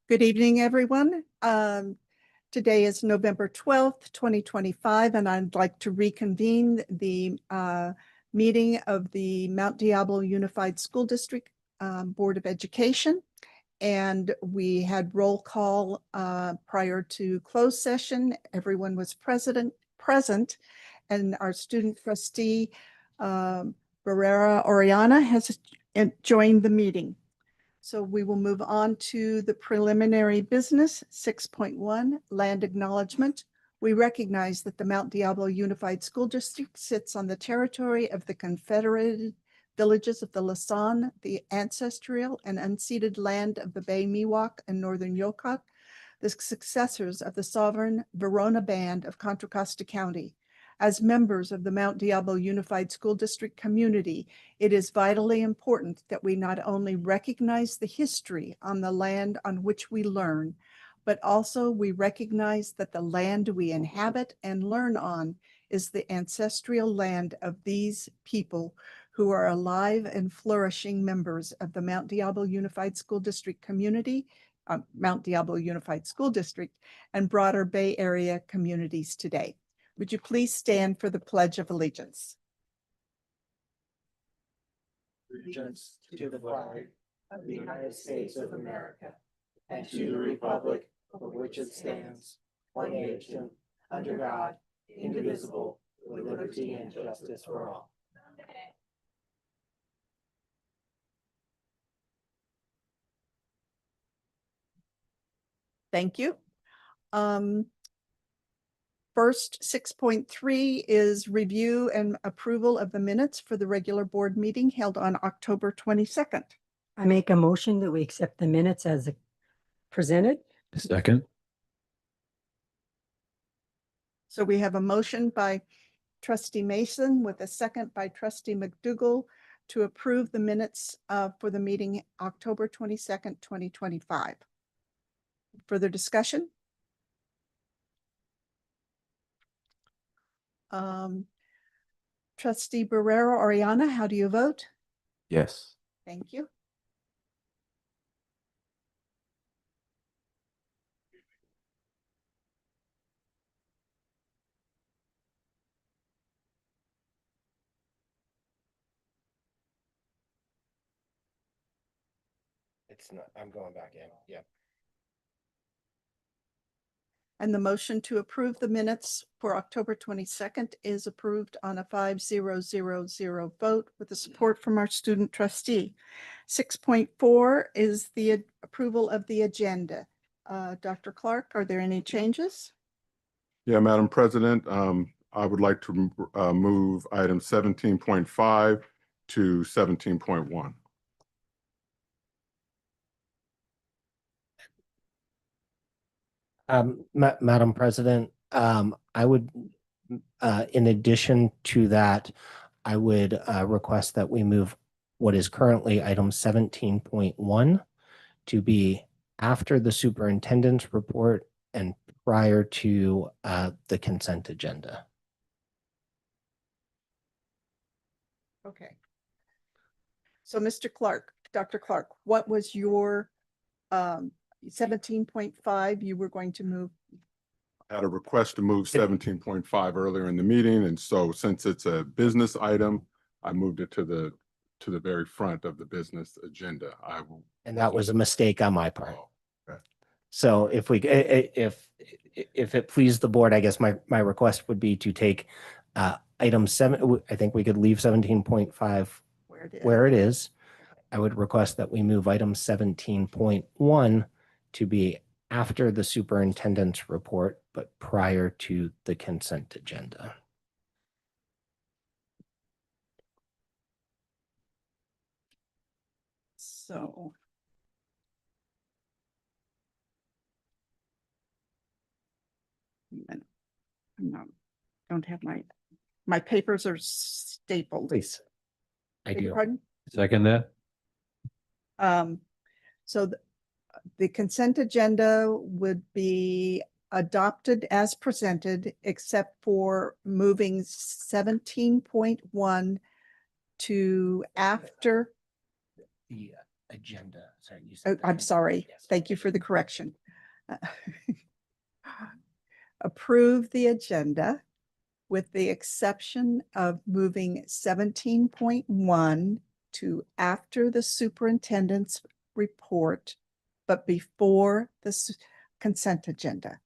Good evening, everyone. Today is November 12th, 2025, and I'd like to reconvene the meeting of the Mount Diablo Unified School District Board of Education. And we had roll call prior to closed session. Everyone was present, and our student trustee, Barrera Oriana, has joined the meeting. So we will move on to the preliminary business, 6.1, land acknowledgement. We recognize that the Mount Diablo Unified School District sits on the territory of the Confederated Villages of the Lasan, the ancestral and unceded land of the Bay Miwok and Northern Yokot, the successors of the sovereign Verona Band of Contra Costa County. As members of the Mount Diablo Unified School District community, it is vitally important that we not only recognize the history on the land on which we learn, but also we recognize that the land we inhabit and learn on is the ancestral land of these people who are alive and flourishing members of the Mount Diablo Unified School District community, Mount Diablo Unified School District, and broader Bay Area communities today. Would you please stand for the Pledge of Allegiance? Allegiance to the flag of the United States of America and to the republic for which it stands, one nation, under God, indivisible, with liberty and justice for all. Thank you. First, 6.3 is review and approval of the minutes for the regular board meeting held on October 22nd. I make a motion that we accept the minutes as presented. Second. So we have a motion by Trustee Mason with a second by Trustee McDougall to approve the minutes for the meeting October 22nd, 2025. Further discussion? Trustee Barrera Oriana, how do you vote? Yes. Thank you. It's not, I'm going back in. Yeah. And the motion to approve the minutes for October 22nd is approved on a 5-0-0-0 vote with the support from our student trustee. 6.4 is the approval of the agenda. Dr. Clark, are there any changes? Yeah, Madam President, I would like to move item 17.5 to 17.1. Madam President, I would, in addition to that, I would request that we move what is currently item 17.1 to be after the superintendent's report and prior to the consent agenda. Okay. So Mr. Clark, Dr. Clark, what was your 17.5 you were going to move? I had a request to move 17.5 earlier in the meeting, and so since it's a business item, I moved it to the very front of the business agenda. And that was a mistake on my part. Oh, okay. So if it pleased the board, I guess my request would be to take item 7. I think we could leave 17.5 where it is. I would request that we move item 17.1 to be after the superintendent's report, but prior to the consent agenda. So don't have my papers are stapled. Please. I Beg your do. pardon? Second that. So the consent agenda would be adopted as presented, except for moving 17.1 to after, The agenda, sorry. You oh, said I'm sorry. Yes. Thank you for the correction. Approve the agenda with the exception of moving 17.1 to after the superintendent's report, but before the consent agenda.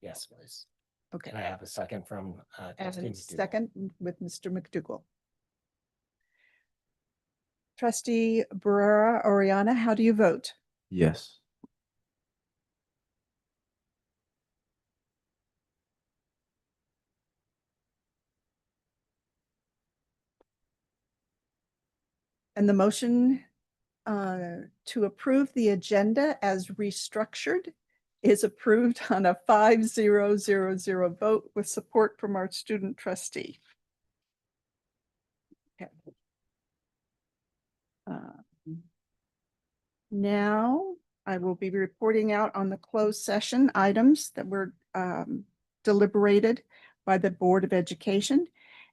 Yes, please. Okay. Can I have a second from trustee And McDougall? second with Mr. McDougall. Trustee Barrera Oriana, how do you vote? Yes. And the motion to approve the agenda as restructured is approved on a 5-0-0-0 vote with support from our student trustee. Okay. Now I will be reporting out on the closed session items that were deliberated by the Board of Education.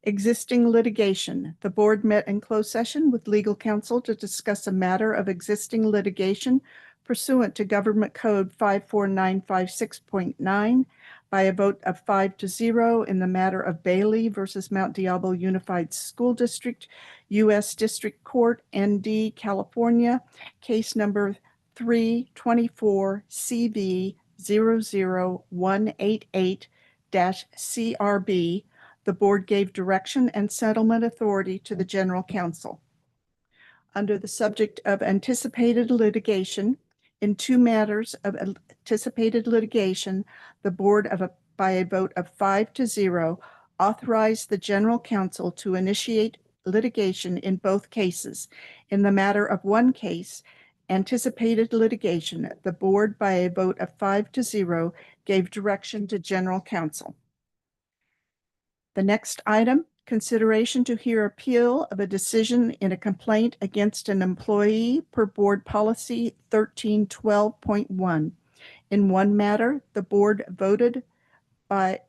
Existing litigation. The board met in closed session with legal counsel to discuss a matter of existing litigation pursuant to Government Code 54956.9 by a vote of 5-0 in the matter of Bailey versus Mount Diablo Unified School District, U.S. District Court, ND, California, case number 324 CV 00188-CRB. The board gave direction and settlement authority to the general counsel. Under the subject of anticipated litigation, in two matters of anticipated litigation, the board by a vote of 5-0 authorized the general counsel to initiate litigation in both cases. In the matter of one case, anticipated litigation, the board by a vote of 5-0 gave direction to general counsel. The next item, consideration to hear appeal of a decision in a complaint against an employee per board policy 1312.1. In one matter, the board by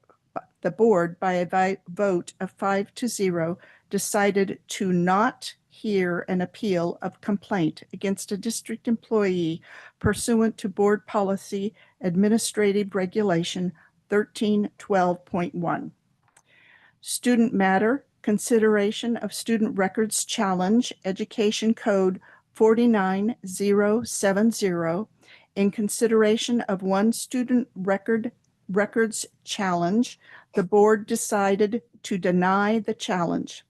a vote of 5-0 decided to not hear an appeal of complaint against a district employee pursuant to board policy administrative regulation 1312.1. Student matter, consideration of student records challenge, education code 49070. In consideration of one student records challenge, the board decided to deny the challenge.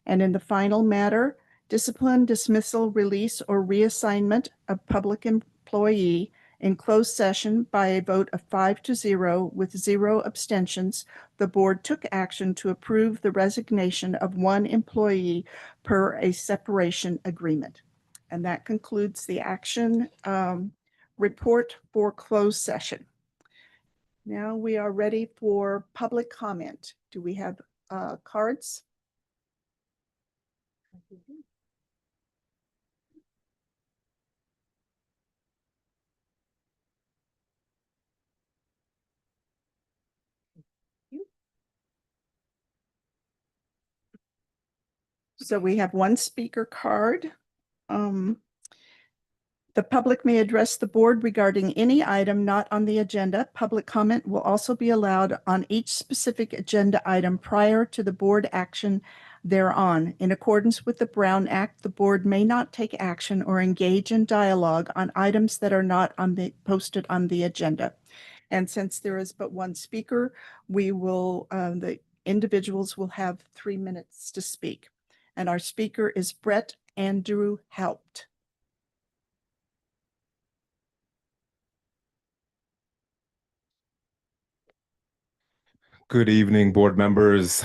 And in the final matter, discipline, dismissal, release, or reassignment of public employee in closed session by a vote of 5-0 with 0 abstentions, the board took action to approve the resignation of one employee per a separation agreement. And that concludes the action report for closed session. Now we are ready for public comment. Do we have cards? So we have one speaker card. The public may address the board regarding any item not on the agenda. Public comment will also be allowed on each specific agenda item prior to the board action thereon. In accordance with the Brown Act, the board may not take action or engage in dialogue on items that are not posted on the agenda. And since there is but one speaker, the individuals will have 3 minutes to speak. And our speaker is Brett Andrew Haupt. Good evening, board members.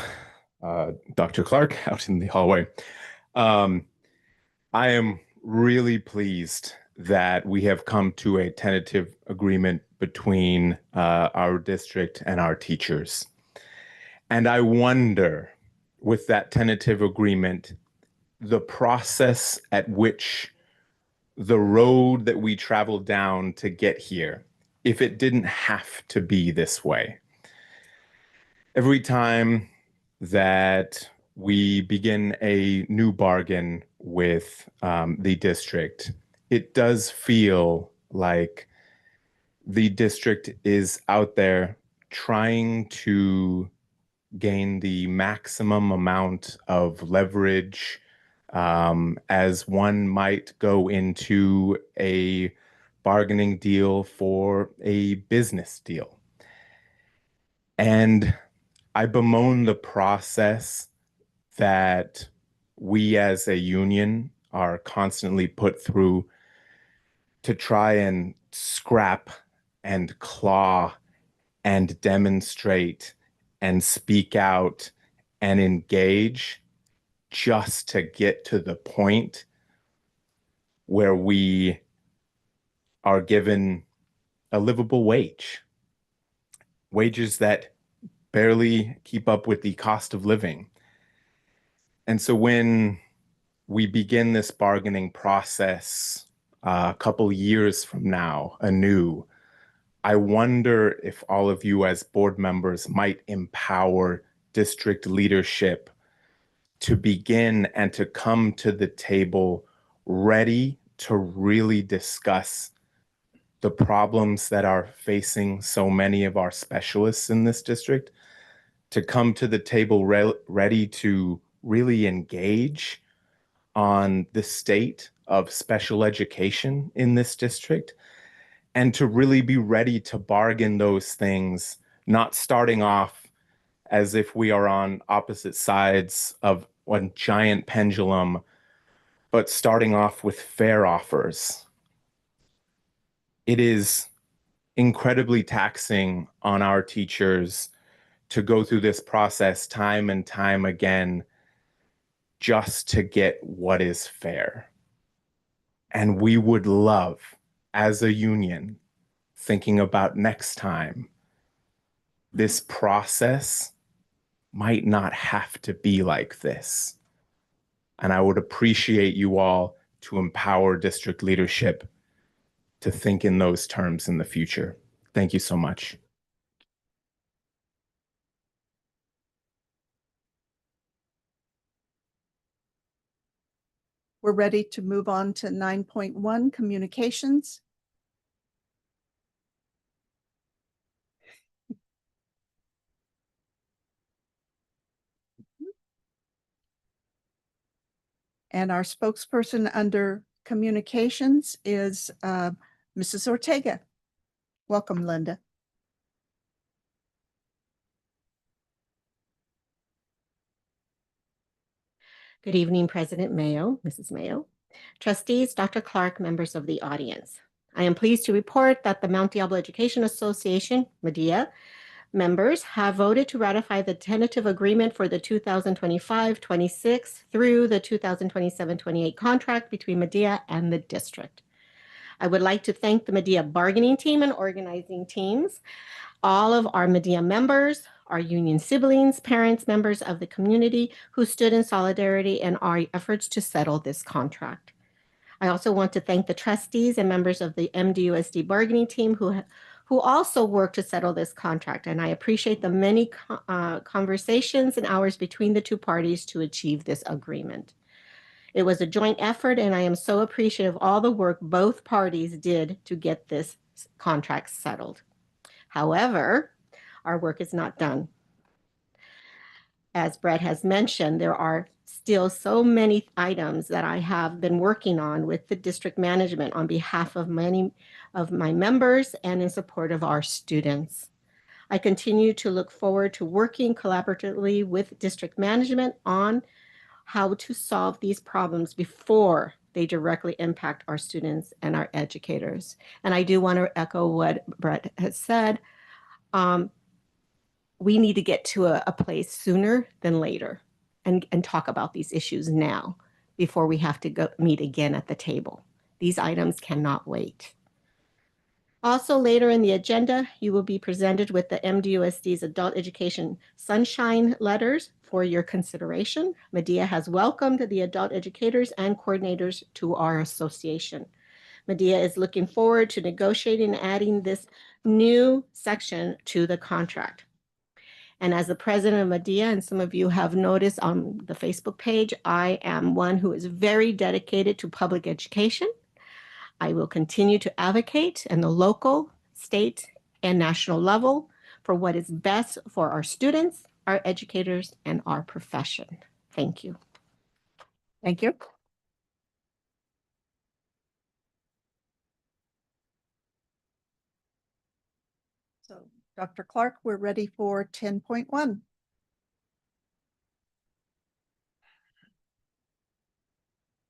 Dr. Clark out in the hallway. I am really pleased that we have come to a tentative agreement between our district and our teachers. And I wonder, with that tentative agreement, the process at which the road that we traveled down to get here, if it didn't have to be this way. Every time that we begin a new bargain with the district, it does feel like the district is out there trying to gain the maximum amount of leverage as one might go into a bargaining deal for a business deal. And I bemoan the process that we as a union are constantly put through to try and scrap and claw and demonstrate and speak out and engage just to get to the point where we are given a livable wage, wages that barely keep up with the cost of living. And so when we begin this bargaining process a couple years from now anew, I wonder if all of you as board members might empower district leadership to begin and to come to the table ready to really discuss the problems that are facing so many of our specialists in this district, to come to the table ready to really engage on the state of special education in this district, and to really be ready to bargain those things, not starting off as if we are on opposite sides of one giant pendulum, but starting off with fair offers. It is incredibly taxing on our teachers to go through this process time and time again just to get what is fair. And we would love, as a union, thinking about next time, this process might not have to be like this. And I would appreciate you all to empower district leadership to think in those terms in the future. Thank you so much. We're ready to move on to 9.1, communications. And our spokesperson under communications is Mrs. Ortega. Welcome, Linda. Good evening, President Mayo, Mrs. Mayo, trustees, Dr. Clark, members of the audience. I am pleased to report that the Mount Diablo Education Association, MEDIA, members have voted to ratify the tentative agreement for the 2025-26 through the 2027-28 contract between MEDIA and the district. I would like to thank the MEDIA bargaining team and organizing teams, all of our MEDIA members, our union siblings, parents, members of the community who stood in solidarity in our efforts to settle this contract. I also want to thank the trustees and members of the MDUSD bargaining team who also worked to settle this contract. And I appreciate the many conversations and hours between the two parties to achieve this agreement. It was a joint effort, and I am so appreciative of all the work both parties did to get this contract settled. However, our work is not done. As Brett has mentioned, there are still so many items that I have been working on with the district management on behalf of many of my members and in support of our students. I continue to look forward to working collaboratively with district management on how to solve these problems before they directly impact our students and our educators. And I do want to echo what Brett has said. We need to get to a place sooner than later and talk about these issues now before we have to go meet again at the table. These items cannot wait. Also, later in the agenda, you will be presented with the MDUSD's Adult Education Sunshine Letters for your consideration. MEDIA has welcomed the adult educators and coordinators to our association. MEDIA is looking forward to negotiating and adding this new section to the contract. And as the president of Medea, and some of you have noticed on the Facebook page, I am one who is very dedicated to public education. I will continue to advocate in the local, state, and national level for what is best for our students, our educators, and our profession. Thank you. Thank you. So, Dr. Clark, we're ready for 10.1.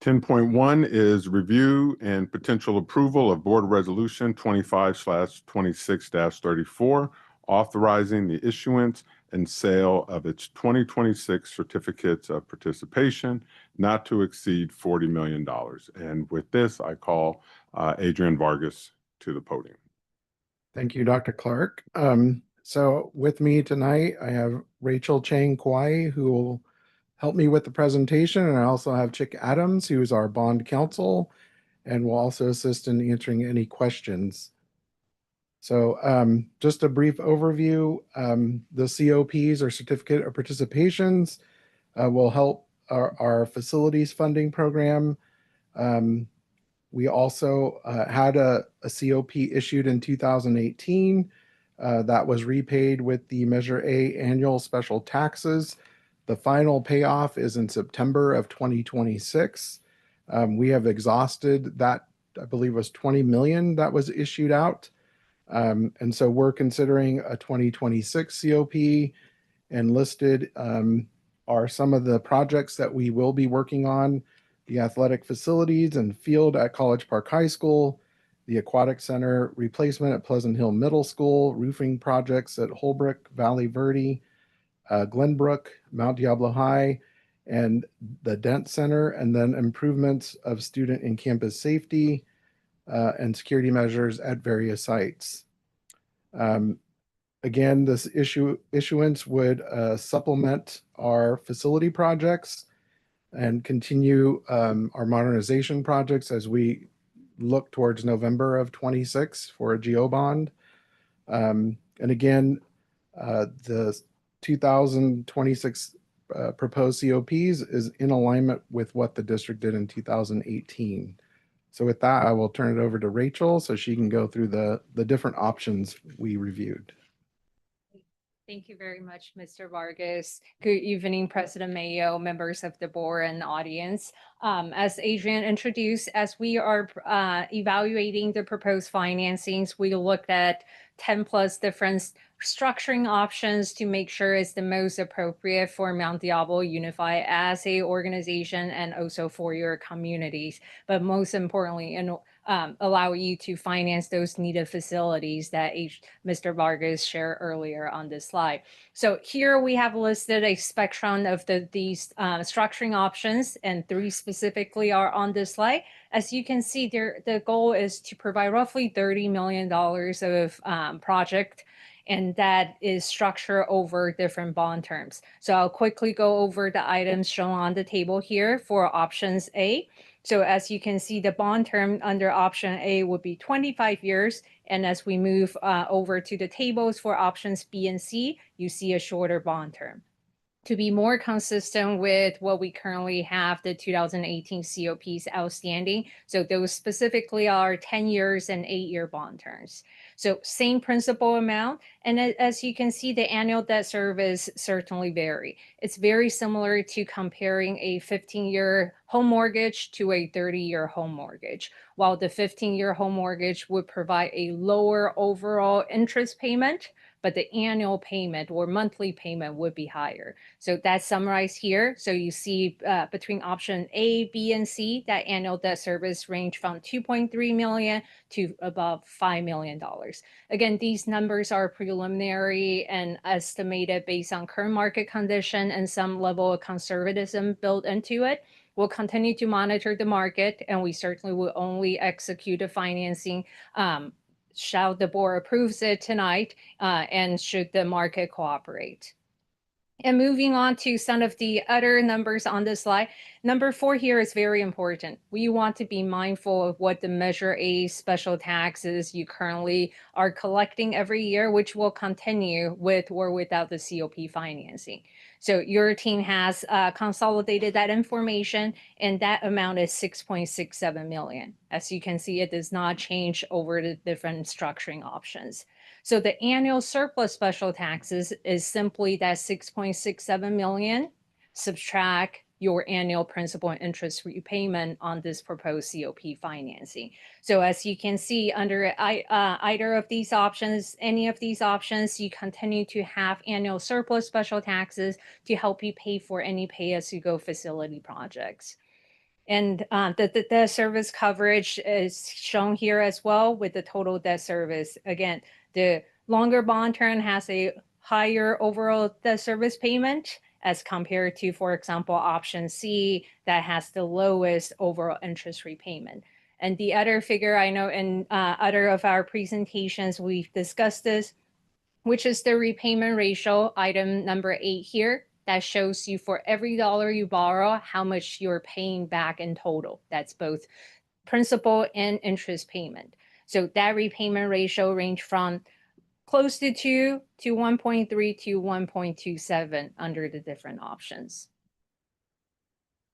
10.1 is review and potential approval of Board Resolution 25/26-34, authorizing the issuance and sale of its 2026 certificates of participation not to exceed $40 million. And with this, I call Adrian Vargas to the podium. Thank you, Dr. Clark. So with me tonight, I have Rachel Chang Kwai, who will help me with the presentation. And I also have Chick Adams, who is our bond counsel and will also assist in answering any questions. So just a brief overview, the COPs or certificate of participations will help our facilities funding program. We also had a COP issued in 2018 that was repaid with the Measure A annual special taxes. The final payoff is in September of 2026. We have exhausted that, I believe was 20 million that was issued out. And so we're considering a 2026 COP, and listed are some of the projects that we will be working on: the athletic facilities and field at College Park High School, the aquatic center replacement at Pleasant Hill Middle School, roofing projects at Holbrook, Valley Verde, Glenbrook, Mount Diablo High, and the Dent Center, and then improvements of student and campus safety and security measures at various sites. Again, this issuance would supplement our facility projects and continue our modernization projects as we look towards November of 26 for a GO bond. And again, the 2026 proposed COPs is in alignment with what the district did in 2018. So with that, I will turn it over to Rachel so she can go through the different options we reviewed. Thank you very much, Mr. Vargas. Good evening, President Mayo, members of the board and audience. As Adrian introduced, as we are evaluating the proposed financings, we looked at 10 plus different structuring options to make sure it's the most appropriate for Mount Diablo Unified as a organization and also for your communities. But most importantly, allow you to finance those needed facilities that Mr. Vargas shared earlier on this slide. So here we have listed a spectrum of these structuring options, and 3 specifically are on this slide. As you can see, the goal is to provide roughly $30 million of project, and that is structured over different bond terms. So I'll quickly go over the items shown on the table here for options A. So as you can see, the bond term under option A would be 25 years. And as we move over to the tables for options B and C, you see a shorter bond term. To be more consistent with what we currently have, the 2018 COPs outstanding. So those specifically are 10 years and 8-year bond terms. So same principal amount. And as you can see, the annual debt service certainly vary. It's very similar to comparing a 15-year home mortgage to a 30-year home mortgage. While the 15-year home mortgage would provide a lower overall interest payment, but the annual payment or monthly payment would be higher. So that's summarized here. So you see between option A, B, and C, that annual debt service range from 2.3 million to above $5 million. Again, these numbers are preliminary and estimated based on current market condition and some level of conservatism built into it. We'll continue to monitor the market, and we certainly will only execute the financing shall the board approves it tonight and should the market cooperate. And moving on to some of the other numbers on this slide, number 4 here is very important. We want to be mindful of what the Measure A special taxes you currently are collecting every year, which will continue with or without the COP financing. So your team has consolidated that information, and that amount is 6.67 million. As you can see, it does not change over the different structuring options. So the annual surplus special taxes is simply that 6.67 million, subtract your annual principal and interest repayment on this proposed COP financing. So as you can see, under either of these options, any of these options, you continue to have annual surplus special taxes to help you pay for any pay-as-you-go facility projects. And the debt service coverage is shown here as well with the total debt service. Again, the longer bond term has a higher overall debt service payment as compared to, for example, option C that has the lowest overall interest repayment. And the other figure I know in other of our presentations, we've discussed this, which is the repayment ratio, item number 8 here. That shows you for every dollar you borrow, how much you're paying back in total. That's both principal and interest payment. So that repayment ratio range from close to 2 to 1.3 to 1.27 under the different options.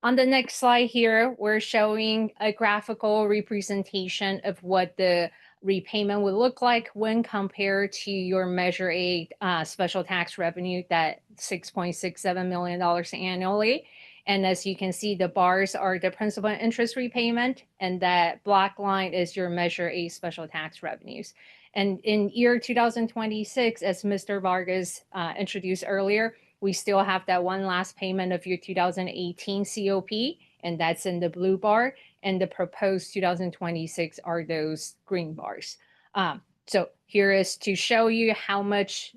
On the next slide here, we're showing a graphical representation of what the repayment would look like when compared to your Measure A special tax revenue, that $6.67 million annually. And as you can see, the bars are the principal and interest repayment, and that black line is your Measure A special tax revenues. And in year 2026, as Mr. Vargas introduced earlier, we still have that one last payment of your 2018 COP, and that's in the blue bar, and the proposed 2026 are those green bars. So here is to show you how much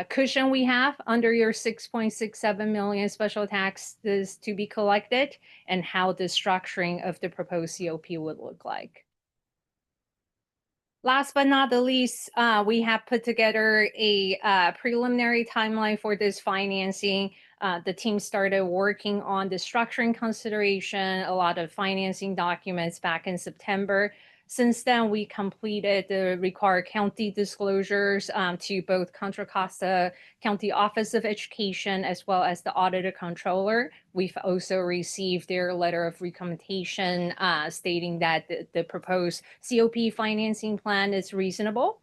cushion we have under your 6.67 million special taxes to be collected, and how the structuring of the proposed COP would look like. Last but not the least, we have put together a preliminary timeline for this financing. The team started working on the structuring consideration, a lot of financing documents back in September. Since then, we completed the required county disclosures to both Contra Costa County Office of Education as well as the Auditor Controller. We've also received their letter of recommendation stating that the proposed COP financing plan is reasonable.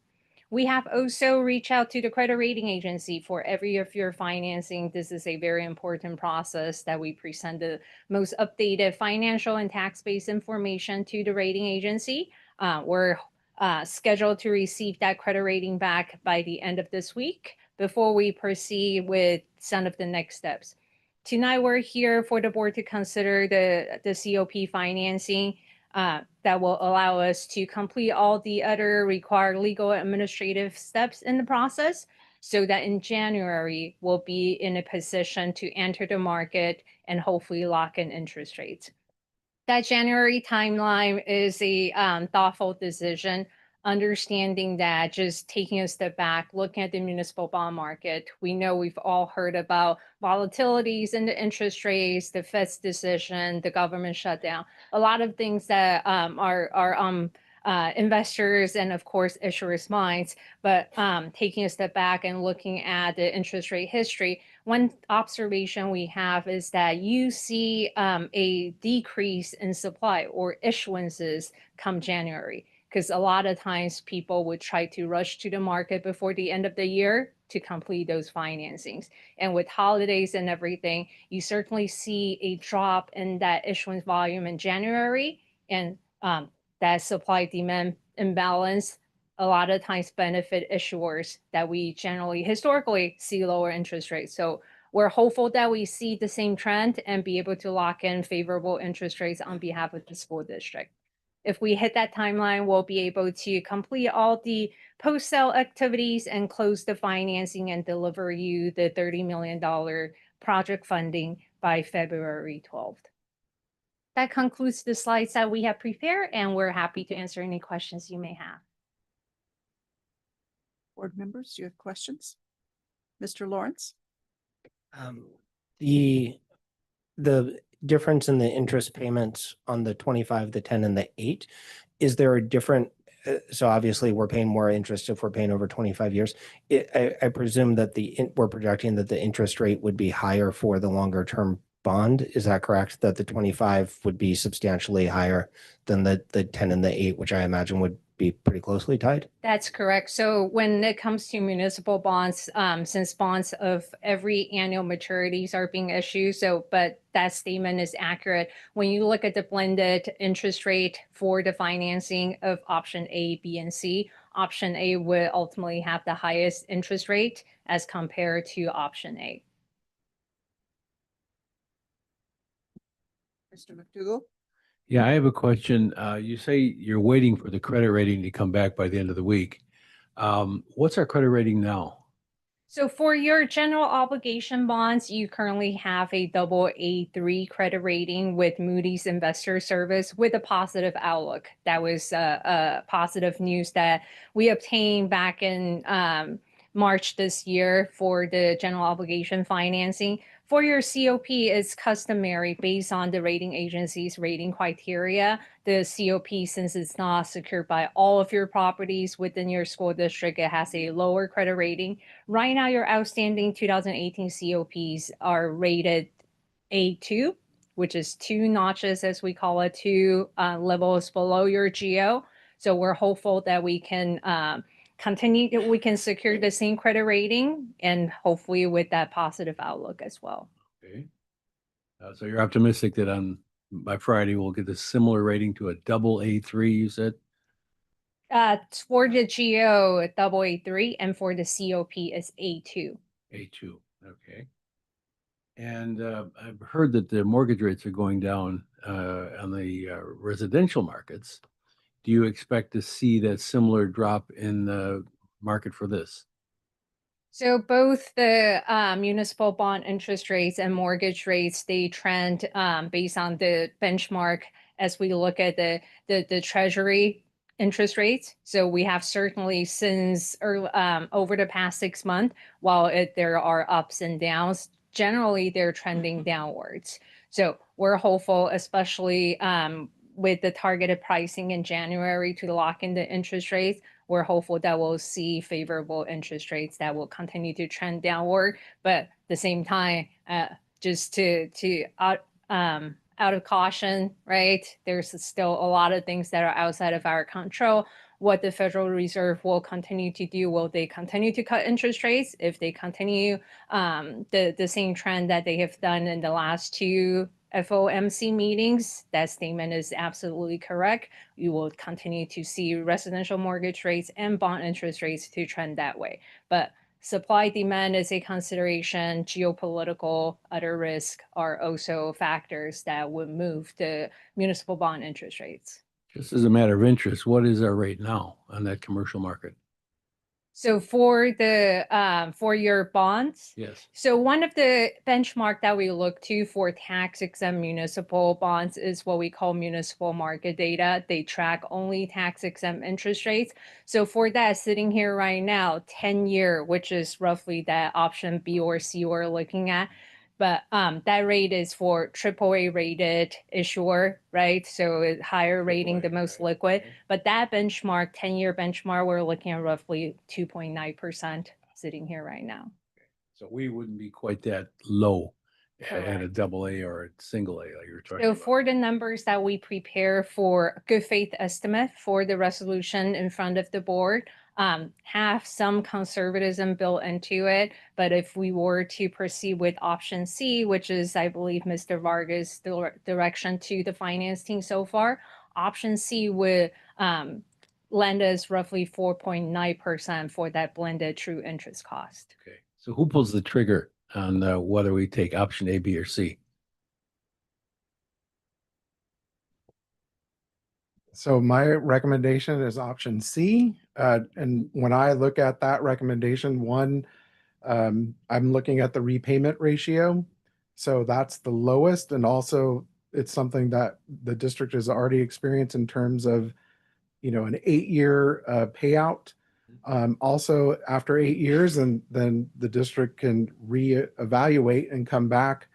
We have also reached out to the credit rating agency for every of your financing. This is a very important process that we present the most updated financial and tax-based information to the rating agency. We're scheduled to receive that credit rating back by the end of this week before we proceed with some of the next steps. Tonight, we're here for the board to consider the COP financing that will allow us to complete all the other required legal and administrative steps in the process, so that in January, we'll be in a position to enter the market and hopefully lock in interest rates. That January timeline is a thoughtful decision, understanding that just taking a step back, looking at the municipal bond market, we know we've all heard about volatilities in the interest rates, the Fed's decision, the government shutdown, a lot of things that are on investors and of course issuers' minds. But taking a step back and looking at the interest rate history, one observation we have is that you see a decrease in supply or issuances come January, because a lot of times people would try to rush to the market before the end of the year to complete those financings. And with holidays and everything, you certainly see a drop in that issuance volume in January, and that supply-demand imbalance a lot of times benefit issuers that we generally historically see lower interest rates. So we're hopeful that we see the same trend and be able to lock in favorable interest rates on behalf of the school district. If we hit that timeline, we'll be able to complete all the post-sale activities and close the financing and deliver you the $30 million project funding by February 12th. That concludes the slides that we have prepared, and we're happy to answer any questions you may have. Board members, do you have questions? Mr. Lawrence? The difference in the interest payments on the 25, the 10, and the 8, is there a different, so obviously we're paying more interest if we're paying over 25 years. I presume that we're projecting that the interest rate would be higher for the longer term bond. Is that correct? That the 25 would be substantially higher than the 10 and the 8, which I imagine would be pretty closely tied? That's correct. So when it comes to municipal bonds, since bonds of every annual maturities are being issued, but that statement is accurate. When you look at the blended interest rate for the financing of option A, B, and C, option A would ultimately have the highest interest rate as compared to option A. Mr. McDougall? Yeah, I have a question. You say you're waiting for the credit rating to come back by the end of the week. What's our credit rating now? So for your general obligation bonds, you currently have a AA3 credit rating with Moody's Investor Service with a positive outlook. That was positive news that we obtained back in March this year for the general obligation financing. For your COP, it's customary based on the rating agency's rating criteria. The COP, since it's not secured by all of your properties within your school district, it has a lower credit rating. Right now, your outstanding 2018 COPs are rated A2, which is 2 notches, as we call it, 2 levels below your GO. So we're hopeful that we can we can secure the same credit rating and hopefully with that positive outlook as well. Okay. So you're optimistic that by Friday we'll get a similar rating to a AA3, you said? For the GO, AA3, and for the COP is A2. A2, okay. And I've heard that the mortgage rates are going down on the residential markets. Do you expect to see that similar drop in the market for this? So both the municipal bond interest rates and mortgage rates, they trend based on the benchmark as we look at the Treasury interest rates. So we have certainly since over the past 6 months, while there are ups and downs, generally they're trending downwards. So we're hopeful, especially with the targeted pricing in January to lock in the interest rates. We're hopeful that we'll see favorable interest rates that will continue to trend downward. But at the same time, just out of caution, right? There's still a lot of things that are outside of our control. What the Federal Reserve will continue to do, will they continue to cut interest rates? If they continue the same trend that they have done in the last 2 FOMC meetings, that statement is absolutely correct. We will continue to see residential mortgage rates and bond interest rates to trend that way. But supply demand is a consideration. Geopolitical, other risks are also factors that would move the municipal bond interest rates. Just as a matter of interest, what is our rate now on that commercial market? So for your bonds, Yes. so one of the benchmark that we look to for tax exempt municipal bonds is what we call municipal market data. They track only tax exempt interest rates. So for that, sitting here right now, 10-year, which is roughly that option B or C we're looking at. But that rate is for AAA rated issuer, right? So higher rating, the most liquid. But that benchmark, 10-year benchmark, we're looking at roughly 2.9% sitting here right now. So we wouldn't be quite that low at a Correct. AA or a single A like you're talking So about. for the numbers that we prepare for good faith estimate for the resolution in front of the board, have some conservatism built into it. But if we were to proceed with option C, which is, I believe, Mr. Vargas' direction to the finance team so far, option C would lend us roughly 4.9% for that blended true interest cost. Okay. So who pulls the trigger on whether we take option A, B, or C? So my recommendation is option C. And when I look at that recommendation, I'm looking at the repayment ratio. So that's the lowest. And also it's something that the district has already experienced in terms of, an 8-year payout. Also, after 8 years, and then the district can reevaluate and come back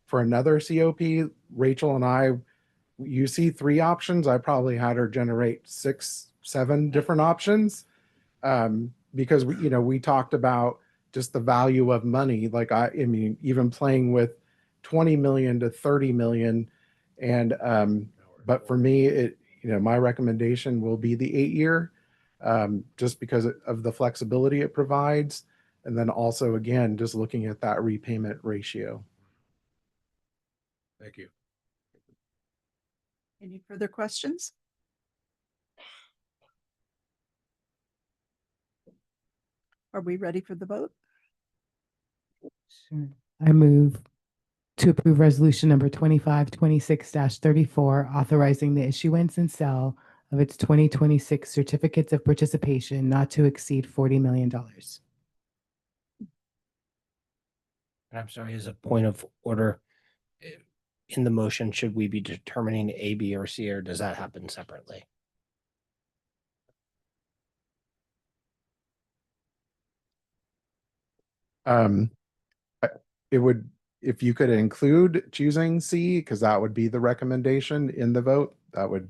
for another COP. Rachel and I, you see 3 options. I probably had her generate 6, 7 different options, because we talked about just the value of money. Like I mean, even playing with 20 million to 30 million, and but for me, my recommendation will be the 8-year, just because of the flexibility it provides, and then also again just looking at that repayment ratio. Thank you. Any further questions? Are we ready for the vote? Sure. I move to approve resolution number 2526-34, authorizing the issuance and sale of its 2026 certificates of participation not to exceed $40 million. I'm sorry, as a point of order, in the motion, should we be determining A, B, or C, or does that happen separately? It would, if you could include choosing C, because that would be the recommendation in the vote, that would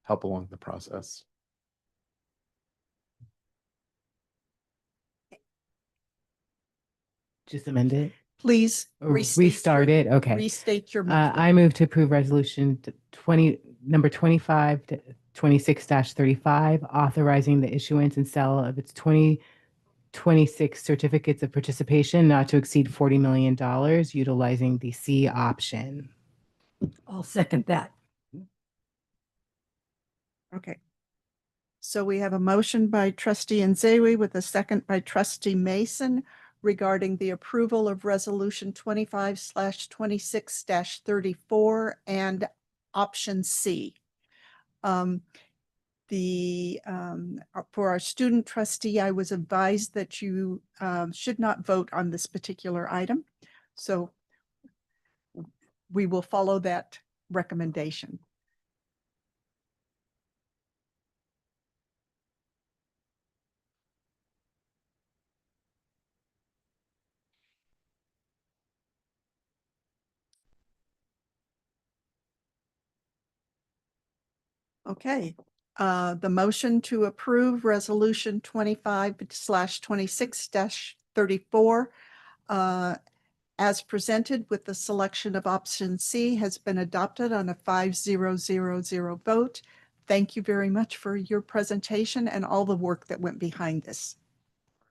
help along the process. Just amend it? Please Or restate restart your- it? Okay. Restate your motion. I move to approve resolution number 2526-35, authorizing the issuance and sale of its 2026 certificates of participation not to exceed $40 million, utilizing the C option. I'll second that. Okay. So we have a motion by trustee Nzewi with a second by trustee Mason regarding the approval of resolution 25/26-34 and option C. For our student trustee, I was advised that you should not vote on this particular item. So we will follow that recommendation. Okay, the motion to approve resolution 25/26-34 as presented with the selection of option C has been adopted on a 5-0-0-0 vote. Thank you very much for your presentation and all the work that went behind this.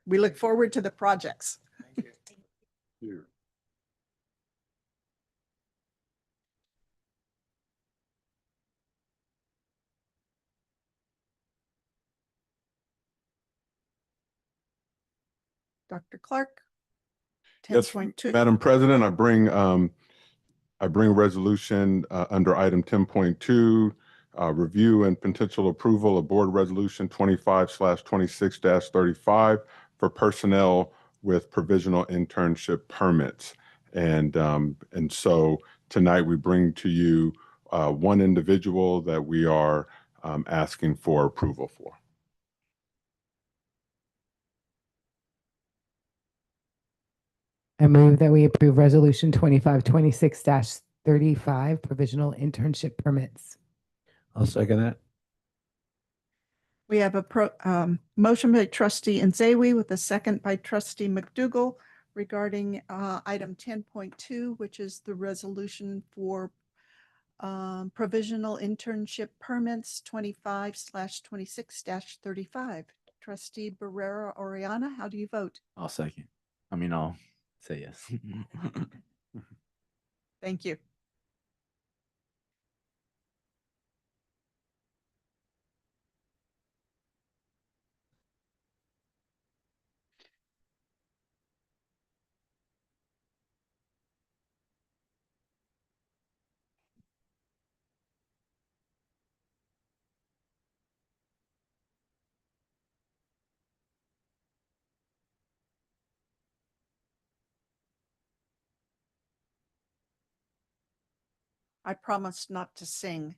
We look forward to the projects. Here. Dr. Clark. Yes, 10.2. Madam President, I bring resolution under item 10.2, review and potential approval of board resolution 25/26-35 for personnel with provisional internship permits. And so tonight we bring to you one individual that we are asking for approval for. I move that we approve resolution 2526-35, provisional internship permits. I'll second that. We have a motion by trustee Nzewi with a second by trustee McDougall regarding item 10.2, which is the resolution for provisional internship permits 25/26-35. Trustee Barrera Oriana, how do you vote? I'll second. I'll say yes. Thank you. I promised not to sing.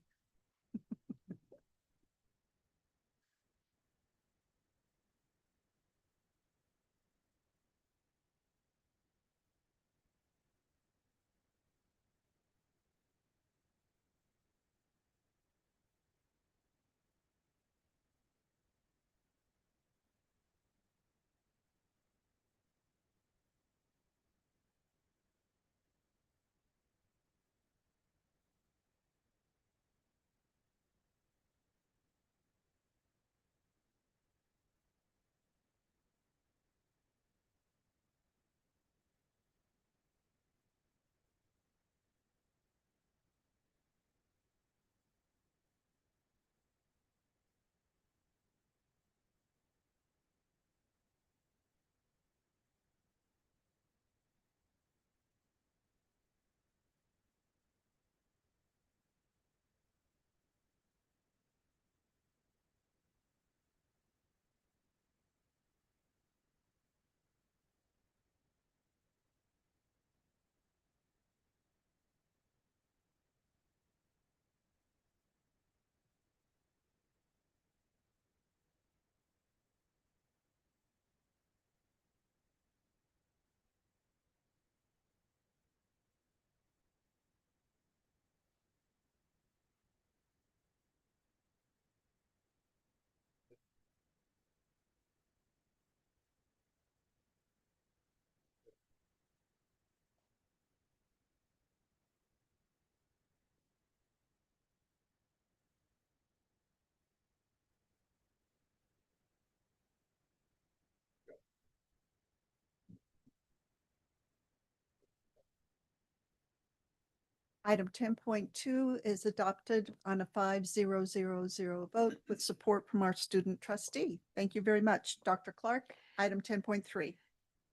Item 10.2 is adopted on a 5-0-0-0 vote with support from our student trustee. Thank you very much. Dr. Clark, item 10.3.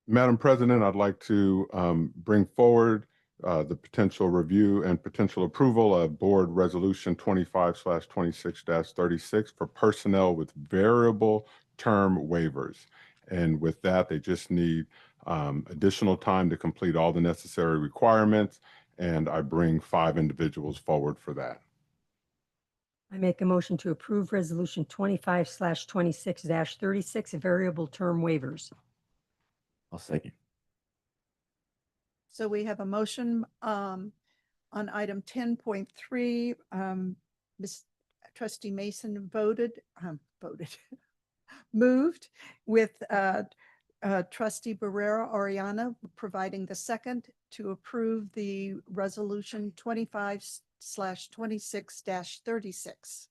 Madam President, I'd like to bring forward the potential review and potential approval of Board Resolution 25/26-36 for personnel with variable term waivers. And with that, they just need additional time to complete all the necessary requirements, and I bring 5 individuals forward for that. I make a motion to approve Resolution 25/26-36 variable term waivers. I'll second. So we have a motion on item 10.3. Ms. Trustee Mason moved with Trustee Barrera Oriana providing the second to approve the resolution 25/26-36.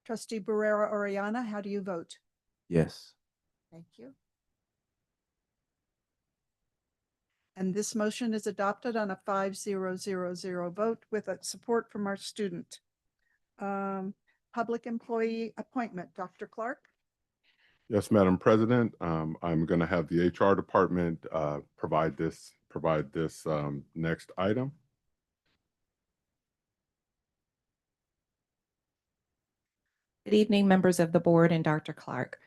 Trustee Barrera Oriana, how do you vote? Yes. Thank you. And this motion is adopted on a 5-0-0-0 vote with support from our student. Public employee appointment, Dr. Clark. Yes, Madam President, I'm going to have the HR department provide this next item. Good evening, members of the board and Dr. Clark.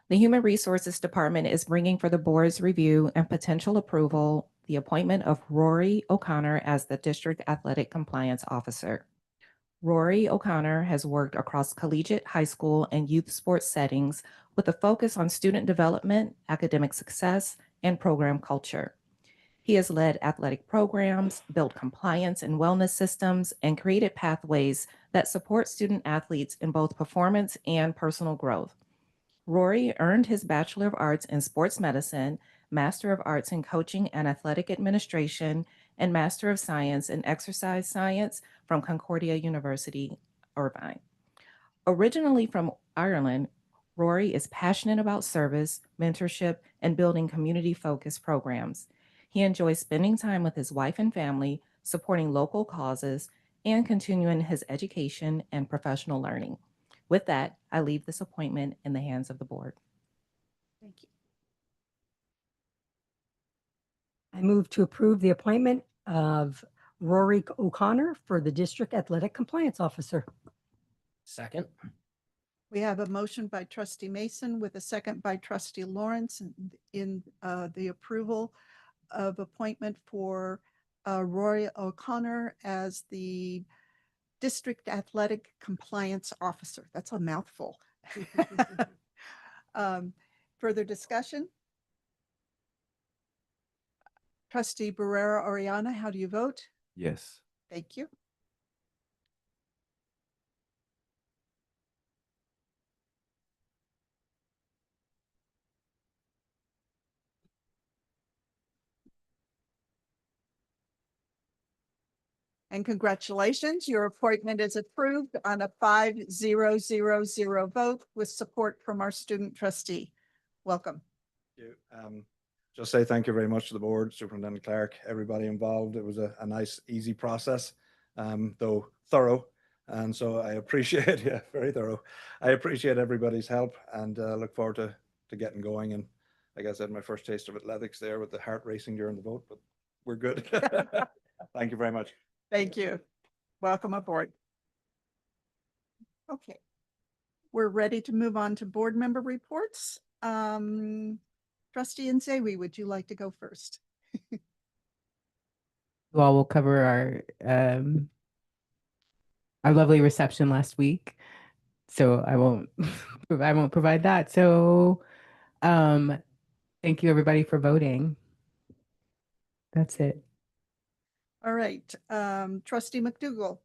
The Human Resources Department is bringing for the board's review and potential approval the appointment of Rory O'Connor as the District Athletic Compliance Officer. Rory O'Connor has worked across collegiate, high school, and youth sports settings with a focus on student development, academic success, and program culture. He has led athletic programs, built compliance and wellness systems, and created pathways that support student athletes in both performance and personal growth. Rory earned his Bachelor of Arts in Sports Medicine, Master of Arts in Coaching and Athletic Administration, and Master of Science in Exercise Science from Concordia University, Irvine. Originally from Ireland, Rory is passionate about service, mentorship, and building community-focused programs. He enjoys spending time with his wife and family, supporting local causes, and continuing his education and professional learning. With that, I leave this appointment in the hands of the board. Thank you. I move to approve the appointment of Rory O'Connor for the District Athletic Compliance Officer. Second. We have a motion by Trustee Mason with a second by Trustee Lawrence in the approval of appointment for Rory O'Connor as the District Athletic Compliance Officer. That's a mouthful. Further discussion? Trustee Barrera Oriana, how do you vote? Yes. Thank you. And congratulations, your appointment is approved on a 5-0-0-0 vote with support from our student trustee. Welcome. Thank you. Just say thank you very much to the board, Superintendent Clark, everybody involved. It was a nice, easy process, though thorough. And so I appreciate, yeah, very thorough. I appreciate everybody's help and look forward to getting going. And like I said, my first taste of athletics there with the heart racing during the vote, but we're good. Thank you very much. Thank you. Welcome aboard. Okay. We're ready to move on to board member reports. Trustee Nzewi, would you like to go first? You all will cover our lovely reception last week, so I won't provide that. So thank you everybody for voting. That's it. All right, Trustee McDougall.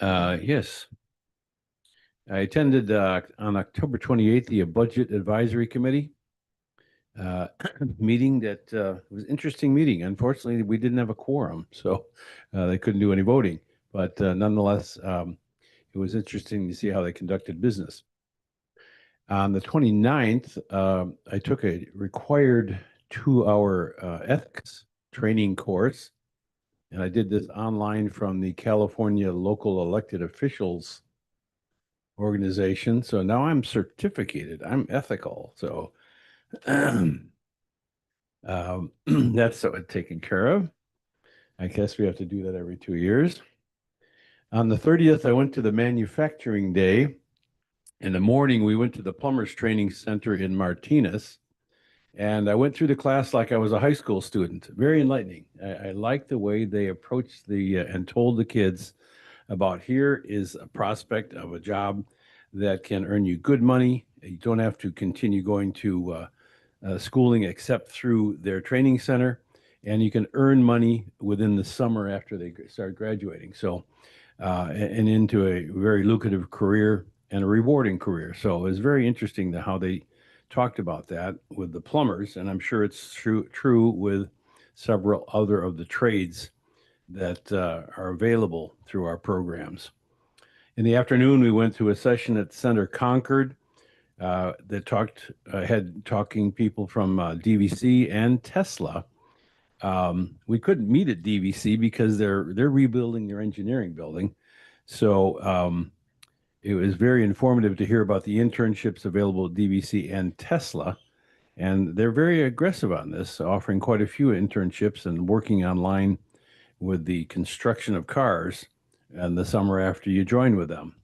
Yes. I attended on October 28th, the Budget Advisory Committee meeting that was an interesting meeting. Unfortunately, we didn't have a quorum, so they couldn't do any voting. But nonetheless, it was interesting to see how they conducted business. On the 29th, I took a required 2-hour ethics training course, and I did this online from the California Local Elected Officials Organization. So now I'm certificated. I'm ethical. So that's taken care of. I guess we have to do that every 2 years. On the 30th, I went to the manufacturing day. In the morning, we went to the Plumbers Training Center in Martinez, and I went through the class like I was a high school student. Very enlightening. I like the way they approached and told the kids about here is a prospect of a job that can earn you good money. You don't have to continue going to schooling except through their training center, and you can earn money within the summer after they start graduating. So, and into a very lucrative career and a rewarding career. So it was very interesting how they talked about that with the plumbers, and I'm sure it's true with several other of the trades that are available through our programs. In the afternoon, we went to a session at Center Concord that had talking people from DVC and Tesla. We couldn't meet at DVC because they're rebuilding their engineering building. So it was very informative to hear about the internships available at DVC and Tesla. And they're very aggressive on this, offering quite a few internships and working online with the construction of cars and the summer after you join with them.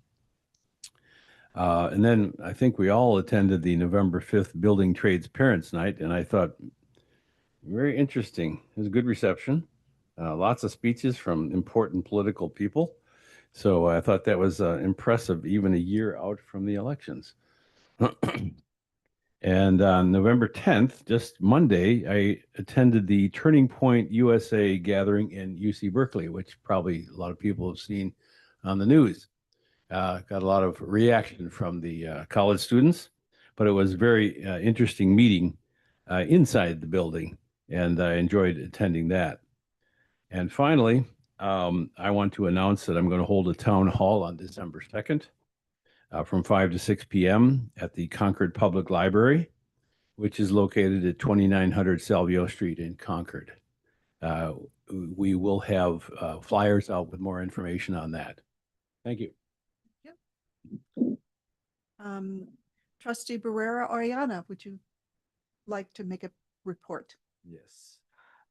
And then I think we all attended the November 5th Building Trades Parents Night, and I thought, very interesting. It was a good reception. Lots of speeches from important political people. So I thought that was impressive, even a year out from the elections. And on November 10th, just Monday, I attended the Turning Point USA gathering in UC Berkeley, which probably a lot of people have seen on the news. Got a lot of reaction from the college students, but it was a very interesting meeting inside the building, and I enjoyed attending that. And finally, I want to announce that I'm going to hold a town hall on December 2nd from 5 to 6 p.m. at the Concord Public Library, which is located at 2900 Salvio Street in Concord. We will have flyers out with more information on that. Thank you. Trustee Barrera Oriana, would you like to make a report? Yes.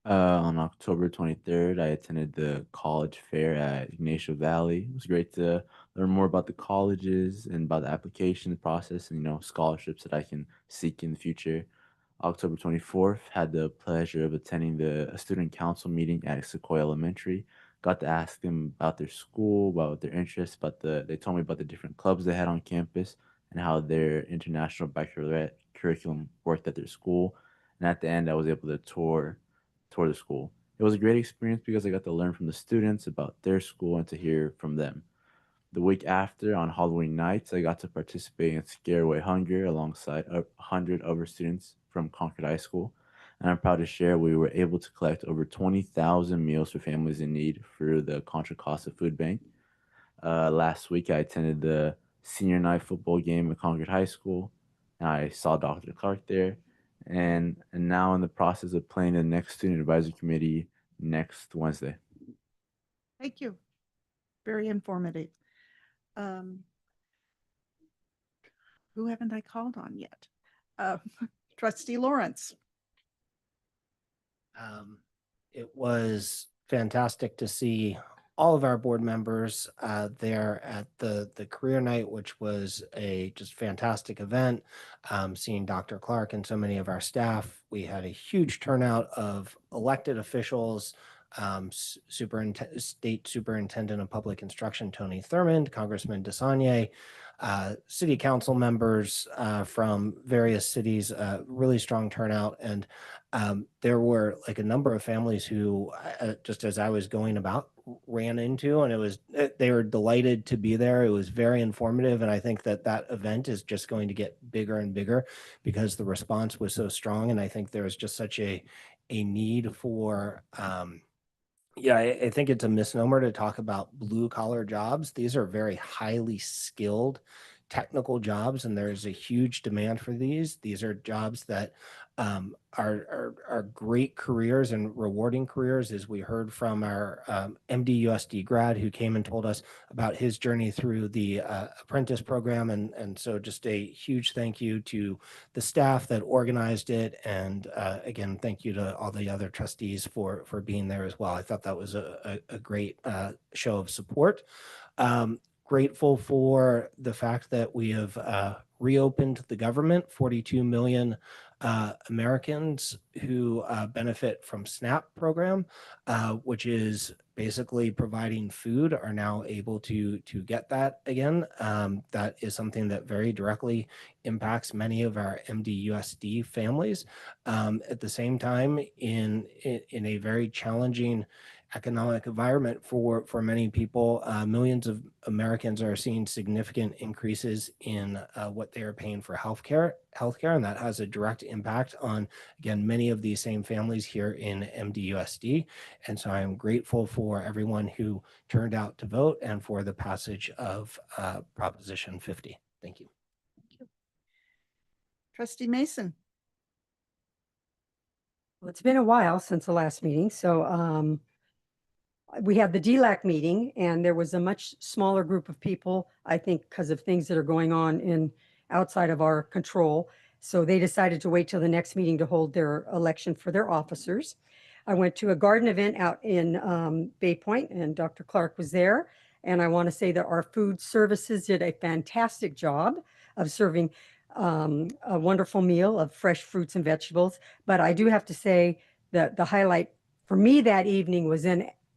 On October 23rd, I attended the college fair at Ignacio Valley. It was great to learn more about the colleges and about the application process and, scholarships that I can seek in the future. October 24th, had the pleasure of attending a student council meeting at Sequoia Elementary. Got to ask them about their school, about their interests, they told me about the different clubs they had on campus and how their international baccalaureate curriculum worked at their school. And at the end, I was able to tour the school. It was a great experience because I got to learn from the students about their school and to hear from them. The week after, on Halloween nights, I got to participate in Scare Away Hunger alongside 100 other students from Concord High School. And I'm proud to share we were able to collect over 20,000 meals for families in need through the Contra Costa Food Bank. Last week, I attended the senior night football game at Concord High School. And I saw Dr. Clark there. And now in the process of planning the next student advisory committee next Wednesday. Thank you. Very informative. Who haven't I called on yet? Trustee Lawrence. It was fantastic to see all of our board members there at the career night, which was a just fantastic event. Seeing Dr. Clark and so many of our staff, we had a huge turnout of elected officials, State Superintendent of Public Instruction Tony Thurmond, Congressman DeSagne, city council members from various cities, really strong turnout. And there were like a number of families who, just as I was going about, ran into, and they were delighted to be there. It was very informative, and I think that event is just going to get bigger and bigger because the response was so strong. And I think there's just such a need for I think it's a misnomer to talk about blue collar jobs. These are very highly skilled technical jobs, and there's a huge demand for these. These are jobs that are great careers and rewarding careers, as we heard from our MD USD grad who came and told us about his journey through the apprentice program. And so just a huge thank you to the staff that organized it. And again, thank you to all the other trustees for being there as well. I thought that was a great show of support. Grateful for the fact that we have reopened the government. 42 million Americans who benefit from SNAP program, which is basically providing food, are now able to get that again. That is something that very directly impacts many of our MDUSD families. At the same time, in a very challenging economic environment for many people, millions of Americans are seeing significant increases in what they are paying for healthcare, and that has a direct impact on, again, many of these same families here in MDUSD. And so I am grateful for everyone who turned out to vote and for the passage of Proposition 50. Thank you. Thank you. Trustee Mason. Well, it's been a while since the last meeting, so we had the DLAC meeting, and there was a much smaller group of people, I think, because of things that are going on in outside of our control. So they decided to wait till the next meeting to hold their election for their officers. I went to a garden event out in Bay Point, and Dr. Clark was there. And I want to say that our food services did a fantastic job of serving a wonderful meal of fresh fruits and vegetables. But I do have to say that the highlight for me that evening was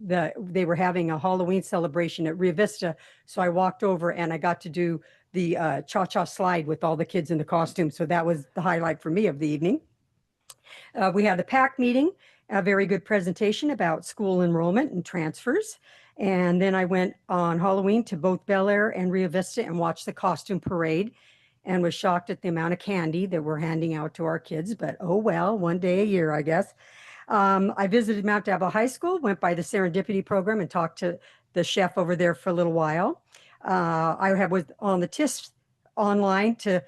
they were having a Halloween celebration at Rio Vista. So I walked over and I got to do the cha-cha slide with all the kids in the costumes. So that was the highlight for me of the evening. We had the PAC meeting, a very good presentation about school enrollment and transfers. And then I went on Halloween to both Bel Air and Rio Vista and watched the costume parade, and was shocked at the amount of candy that we're handing out to our kids. But oh well, one day a year, I guess. I visited Mount Diablo High School, went by the Serendipity program and talked to the chef over there for a little while. I was on the TIS online to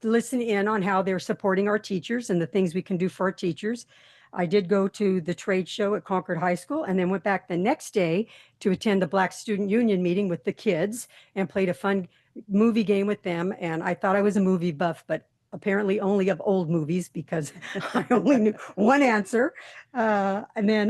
listen in on how they're supporting our teachers and the things we can do for our teachers. I did go to the trade show at Concord High School, and then went back the next day to attend the Black Student Union meeting with the kids and played a fun movie game with them. And I thought I was a movie buff, but apparently only of old movies, because I only knew one answer. And then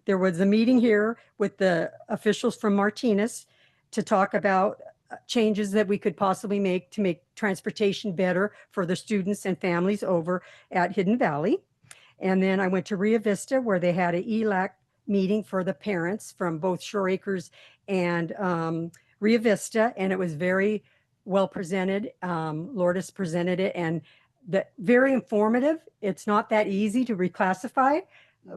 there was a meeting here with the officials from Martinez to talk about changes that we could possibly make to make transportation better for the students and families over at Hidden Valley. And then I went to Rio Vista, where they had an ELAC meeting for the parents from both Shore Acres and Rio Vista, and it was very well presented. Lourdes presented it, and very informative. It's not that easy to reclassify.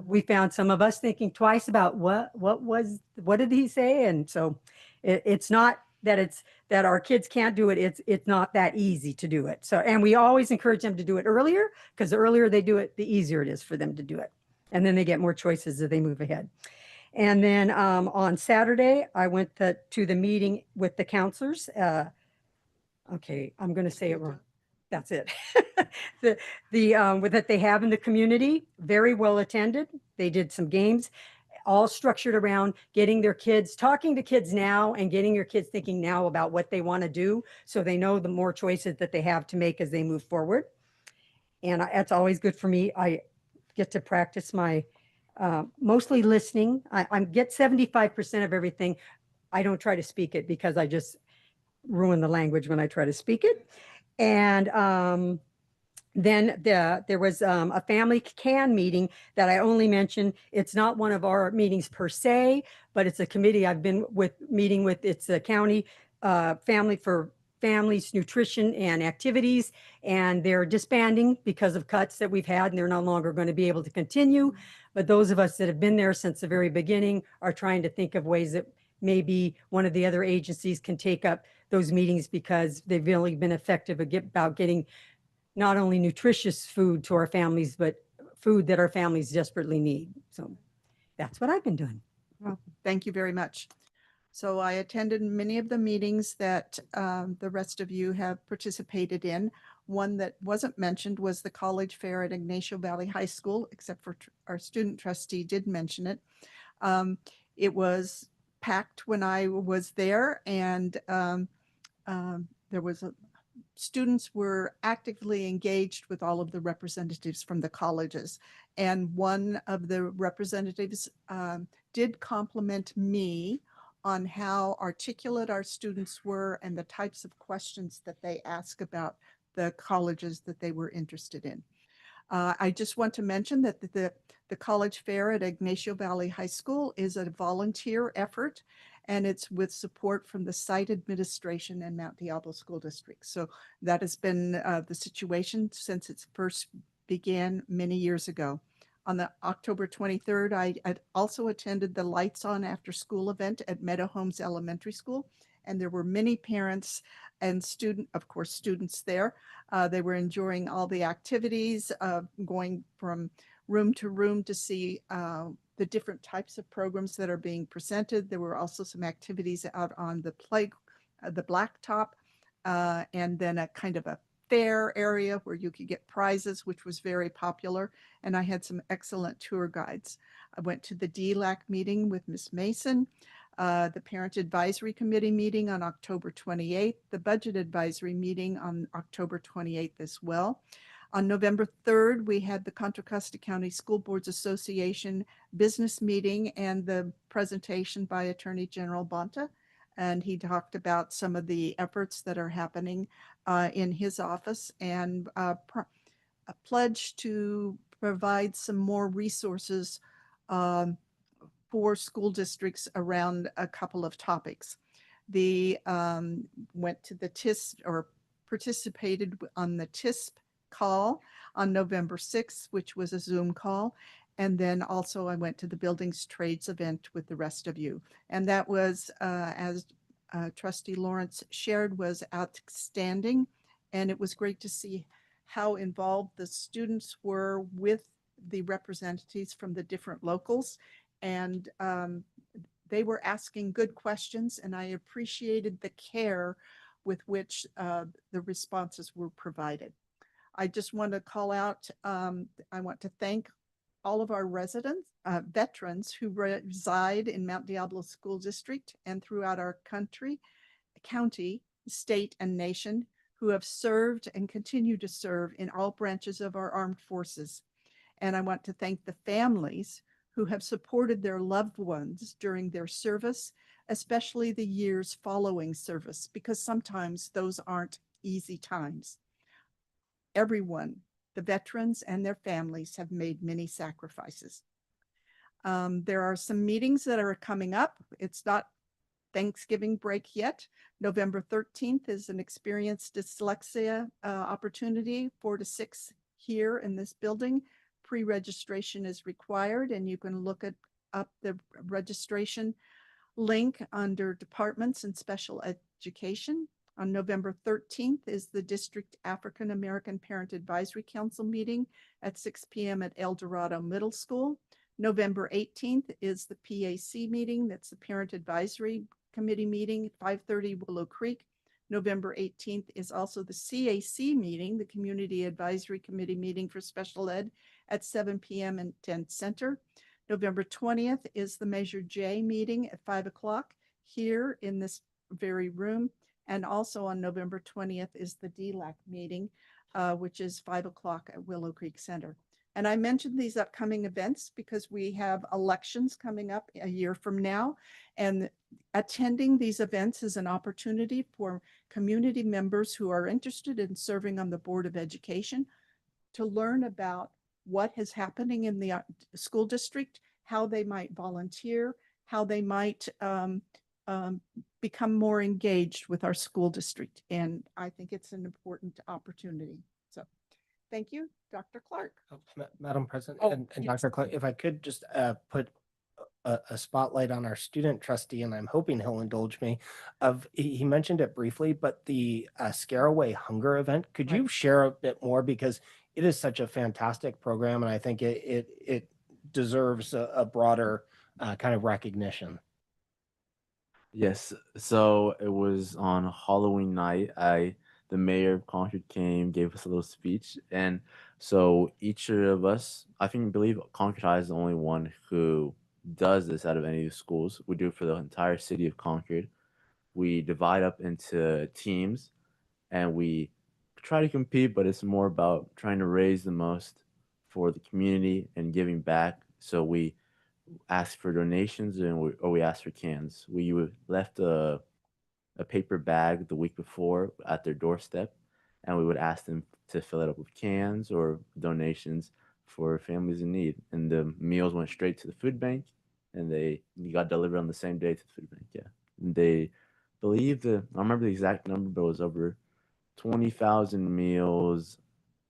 We found some of us thinking twice about what did he say? And so it's not that our kids can't do it. It's not that easy to do it. So, and we always encourage them to do it earlier, because the earlier they do it, the easier it is for them to do it. And then they get more choices as they move ahead. And then on Saturday, I went to the meeting with the counselors. Okay, I'm going to say it wrong. That's it. That they have in the community, very well attended. They did some games, all structured around getting their kids, talking to kids now, and getting your kids thinking now about what they want to do, so they know the more choices that they have to make as they move forward. And that's always good for me. I get to practice my mostly listening. I get 75% of everything. I don't try to speak it, because I just ruin the language when I try to speak it. And then there was a family can meeting that I only mentioned. It's not one of our meetings per se, but it's a committee I've been meeting with. It's a county family for families, nutrition and activities, and they're disbanding because of cuts that we've had, and they're no longer going to be able to continue. But those of us that have been there since the very beginning are trying to think of ways that maybe one of the other agencies can take up those meetings, because they've really been effective about getting not only nutritious food to our families, but food that our families desperately need. So that's what I've been doing. Well, thank you very much. So I attended many of the meetings that the rest of you have participated in. One that wasn't mentioned was the college fair at Ignacio Valley High School, except for our student trustee did mention it. It was packed when I was there, and there was students were actively engaged with all of the representatives from the colleges. And one of the representatives did compliment me on how articulate our students were and the types of questions that they ask about the colleges that they were interested in. I just want to mention that the college fair at Ignacio Valley High School is a volunteer effort, and it's with support from the site administration and Mount Diablo School District. So that has been the situation since it first began many years ago. On the October 23rd, I also attended the Lights On After School event at Meadow Homes Elementary School, and there were many parents and students there. They were enjoying all the activities, going from room to room to see the different types of programs that are being presented. There were also some activities out on the blacktop, and then a kind of a fair area where you could get prizes, which was very popular. And I had some excellent tour guides. I went to the DLAC meeting with Ms. Mason, the Parent Advisory Committee meeting on October 28th, the Budget Advisory meeting on October 28th as well. On November 3rd, we had the Contra Costa County School Boards Association business meeting and the presentation by Attorney General Bonta. And he talked about some of the efforts that are happening in his office, and a pledge to provide some more resources for school districts around a couple of topics. The went to the TISP, or participated on the TISP call on November 6th, which was a Zoom call. And then also I went to the Buildings Trades event with the rest of you. And that was, as Trustee Lawrence shared, was outstanding. And it was great to see how involved the students were with the representatives from the different locals. And they were asking good questions, and I appreciated the care with which the responses were provided. I just want to call out, I want to thank all of our residents, veterans who reside in Mount Diablo School District and throughout our county, state, and nation, who have served and continue to serve in all branches of our armed forces. And I want to thank the families who have supported their loved ones during their service, especially the years following service, because sometimes those aren't easy times. Everyone, the veterans and their families, have made many sacrifices. There are some meetings that are coming up. It's not Thanksgiving break yet. November 13th is an experienced dyslexia opportunity, 4 to 6 here in this building. Pre-registration is required, and you can look up the registration link under departments and special education. On November 13th is the District African American Parent Advisory Council meeting at 6 p.m. at El Dorado Middle School. November 18th is the PAC meeting. That's the Parent Advisory Committee meeting at 5:30 Willow Creek. November 18th is also the CAC meeting, the Community Advisory Committee meeting for special ed, at 7 p.m. in Dent Center. November 20th is the Measure J meeting at 5 o'clock here in this very room. And also on November 20th is the DLAC meeting, which is 5 o'clock at Willow Creek Center. And I mentioned these upcoming events because we have elections coming up a year from now. And attending these events is an opportunity for community members who are interested in serving on the Board of Education to learn about what is happening in the school district, how they might volunteer, how they might become more engaged with our school district. And I think it's an important opportunity. So thank you, Dr. Clark. Madam President, Oh, and yes. Dr. Clark, if I could just put a spotlight on our student trustee, and I'm hoping he'll indulge me. He mentioned it briefly, but the Scare Away Hunger event, could you share a bit more, because it is such a fantastic program, and I think it deserves a broader kind of recognition. Yes, so it was on Halloween night. The mayor of Concord came, gave us a little speech, and so each of us, believe Concord High is the only one who does this out of any of the schools. We do it for the entire city of Concord. We divide up into teams, and we try to compete, but it's more about trying to raise the most for the community and giving back. So we ask for donations or we ask for cans. Left a paper bag the week before at their doorstep, and we would ask them to fill it up with cans or donations for families in need. And the meals went straight to the food bank, and they got delivered on the same day to the food bank. Yeah, and they believe I don't remember the exact number, but it was over 20,000 meals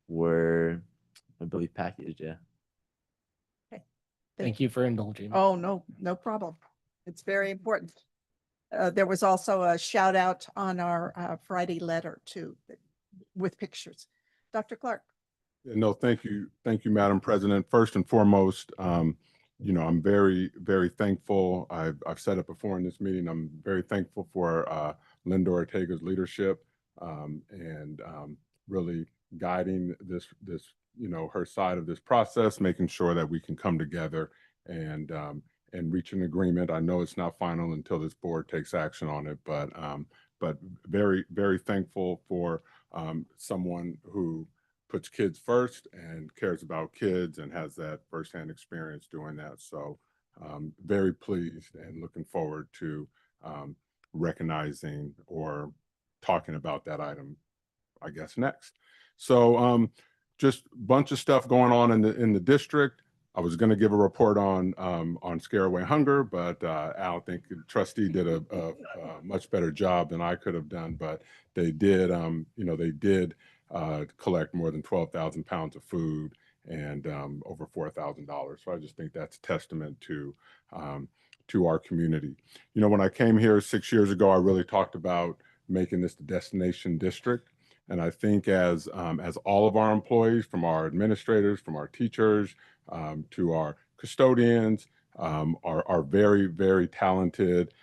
were, I believe, packaged. Yeah. Thank you for indulging. Oh, no, no problem. It's very important. There was also a shout out on our Friday letter too, with pictures. Dr. Clark. No, thank you. Thank you, Madam President. First and foremost, I'm very, very thankful. I've said it before in this meeting. I'm very thankful for Linda Ortega's leadership and really guiding this, her side of this process, making sure that we can come together and reach an agreement. I know it's not final until this board takes action on it, but very, very thankful for someone who puts kids first and cares about kids and has that firsthand experience doing that. So very pleased and looking forward to recognizing or talking about that item, I guess, next. So just a bunch of stuff going on in the district. I was going to give a report on Scare Away Hunger, but I don't think the trustee did a much better job than I could have done. But they did, collect more than 12,000 pounds of food and over $4,000. So I just think that's a testament to our community. When I came here 6 years ago, I really talked about making this the destination district. And I think as all of our employees, from our administrators, from our teachers, to our custodians, our very, very talented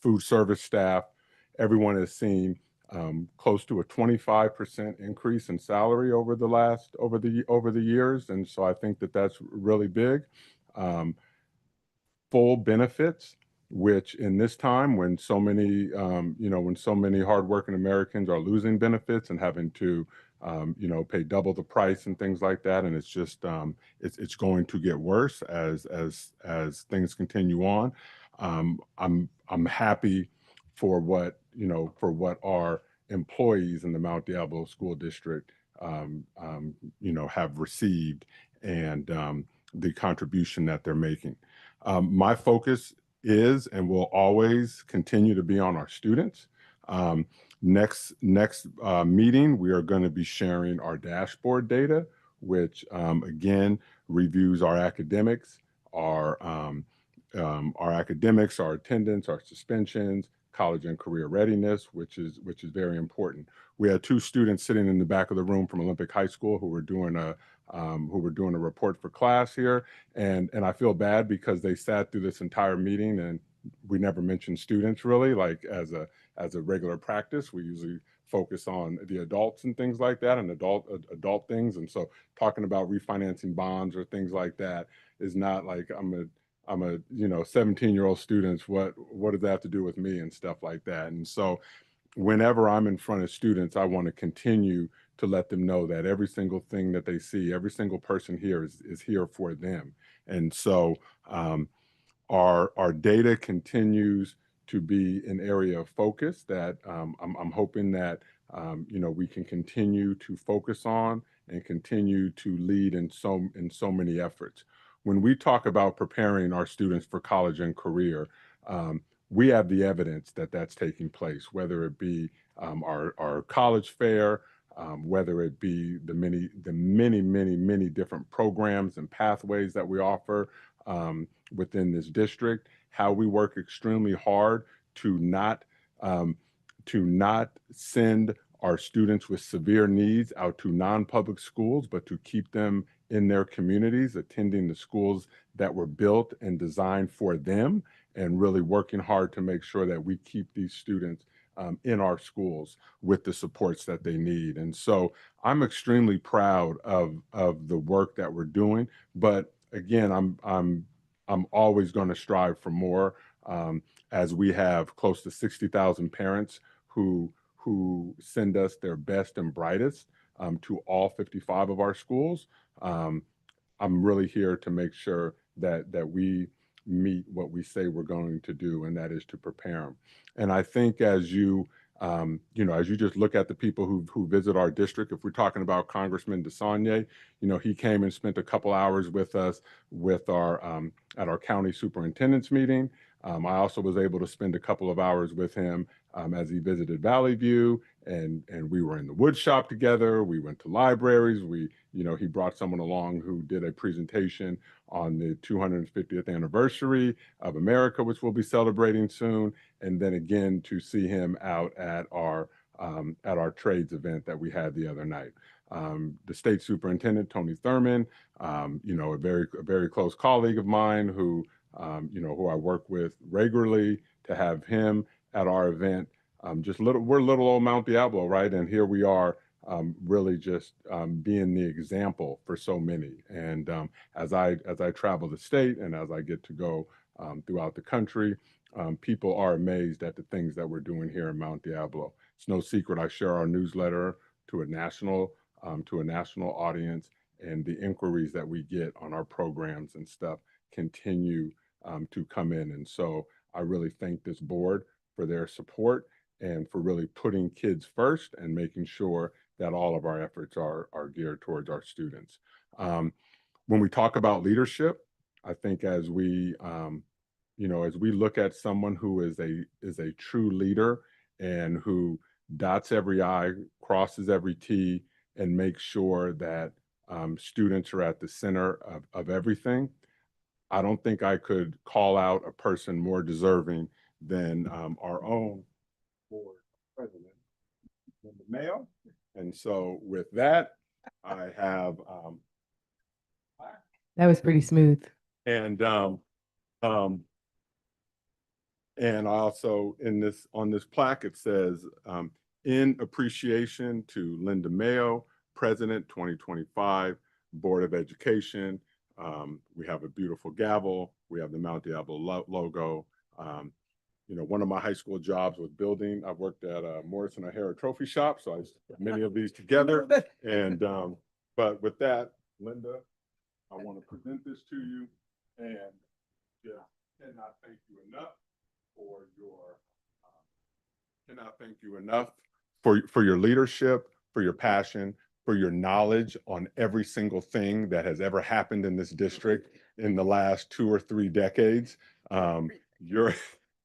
food service staff, everyone has seen close to a 25% increase in salary over the years, and so I think that's really big. Full benefits, which in this time when so many hardworking Americans are losing benefits and having to pay double the price and things like that, and it's just it's going to get worse as things continue on. I'm happy for what our employees in the Mount Diablo School District have received and the contribution that they're making. My focus is and will always continue to be on our students. Next meeting, we are going to be sharing our dashboard data, which again reviews our academics, our attendance, our suspensions, college and career readiness, which is very important. We had 2 students sitting in the back of the room from Olympic High School who were doing a report for class here, and I feel bad because they sat through this entire meeting and we never mentioned students really, like as a regular practice. We usually focus on the adults and things like that, and adult things. And so talking about refinancing bonds or things like that is not like I'm a 17-year-old students. What does that have to do with me and stuff like that? And so whenever I'm in front of students, I want to continue to let them know that every single thing that they see, every single person here is here for them. And so our data continues to be an area of focus that I'm hoping that we can continue to focus on and continue to lead in so many efforts. When we talk about preparing our students for college and career, we have the evidence that that's taking place, whether it be our college fair, whether it be the many different programs and pathways that we offer within this district, how we work extremely hard to not send our students with severe needs out to non-public schools, but to keep them in their communities, attending the schools that were built and designed for them. and really working hard to make sure that we keep these students in our schools with the supports that they need. And so I'm extremely proud of the work that we're doing. But again, I'm always going to strive for more. As we have close to 60,000 parents who send us their best and brightest to all 55 of our schools. I'm really here to make sure that we meet what we say we're going to do, and that is to prepare them. And I think as you as you just look at the people who visit our district, if we're talking about Congressman DeSaulnier, he came and spent a couple hours with us with our at our county superintendent's meeting. I also was able to spend a couple of hours with him as he visited Valley View, and we were in the wood shop together. We went to libraries. He brought someone along who did a presentation on the 250th anniversary of America, which we'll be celebrating soon. And then again, to see him out at our trades event that we had the other night. The state superintendent, Tony Thurman, a very close colleague of mine who I work with regularly, to have him at our event. We're little old Mount Diablo, right? And here we are, really just being the example for so many. And as I travel the state and as I get to go throughout the country, people are amazed at the things that we're doing here in Mount Diablo. It's no secret I share our newsletter to a national audience, and the inquiries that we get on our programs and stuff continue to come in. And so I really thank this board for their support and for really putting kids first and making sure that all of our efforts are geared towards our students. When we talk about leadership, I think as we look at someone who is a true leader and who dots every I, crosses every T, and makes sure that students are at the center of everything, I don't think I could call out a person more deserving than our own board president, Linda Mayo. And so with that, I have That was pretty smooth. and also on this plaque it says, in appreciation to Linda Mayo, President 2025, Board of Education. We have a beautiful gavel. We have the Mount Diablo logo. One of my high school jobs was building. I've worked at Morrison O'Hara Trophy Shop, so I put many of these together. And but with that, Linda, I want to present this to you, and just cannot thank you enough for your leadership, for your passion, for your knowledge on every single thing that has ever happened in this district in the last 2 or 3 decades. I'm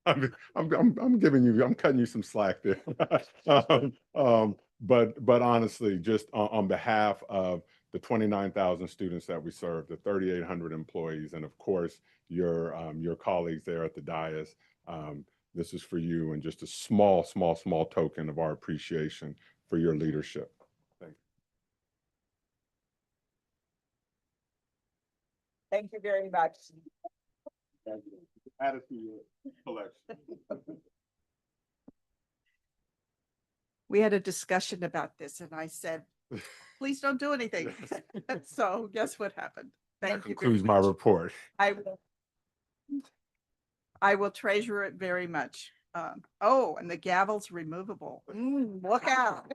cutting you some slack there. But honestly, just on behalf of the 29,000 students that we serve, the 3,800 employees, and of course your colleagues there at the dais, this is for you, and just a small token of our appreciation for your leadership. Thank you. Thank you very much. Add it to your collection. We had a discussion about this and I said, please don't do anything. So guess what happened? That concludes my report. I will treasure it very much. And the gavel's removable. Look out.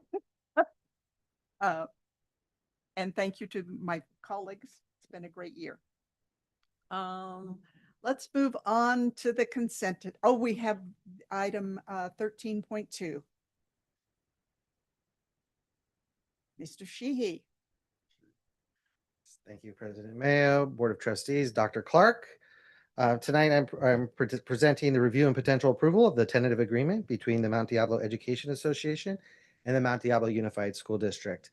And thank you to my colleagues. It's been a great year. Let's move on to the consent. We have item 13.2. Mr. Sheehy. Thank you, President Mayo, Board of Trustees, Dr. Clark. Tonight, I'm presenting the review and potential approval of the tentative agreement between the Mount Diablo Education Association and the Mount Diablo Unified School District.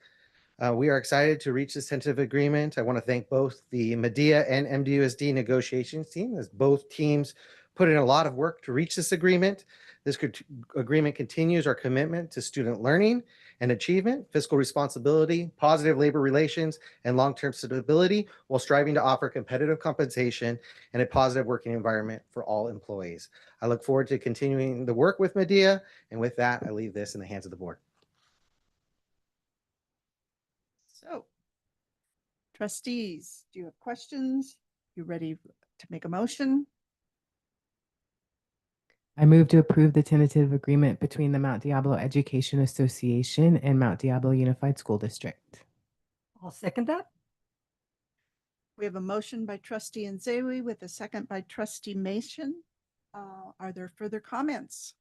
We are excited to reach this tentative agreement. I want to thank both the Medea and MDUSD negotiations team, as both teams put in a lot of work to reach this agreement. This agreement continues our commitment to student learning and achievement, fiscal responsibility, positive labor relations, and long-term stability while striving to offer competitive compensation and a positive working environment for all employees. I look forward to continuing the work with Medea, and with that, I leave this in the hands of the board. So, trustees, do you have questions? You ready to make a motion? I move to approve the tentative agreement between the Mount Diablo Education Association and Mount Diablo Unified School District. I'll second that. We have a motion by trustee Nzewi with a second by trustee Mason. Are there further comments?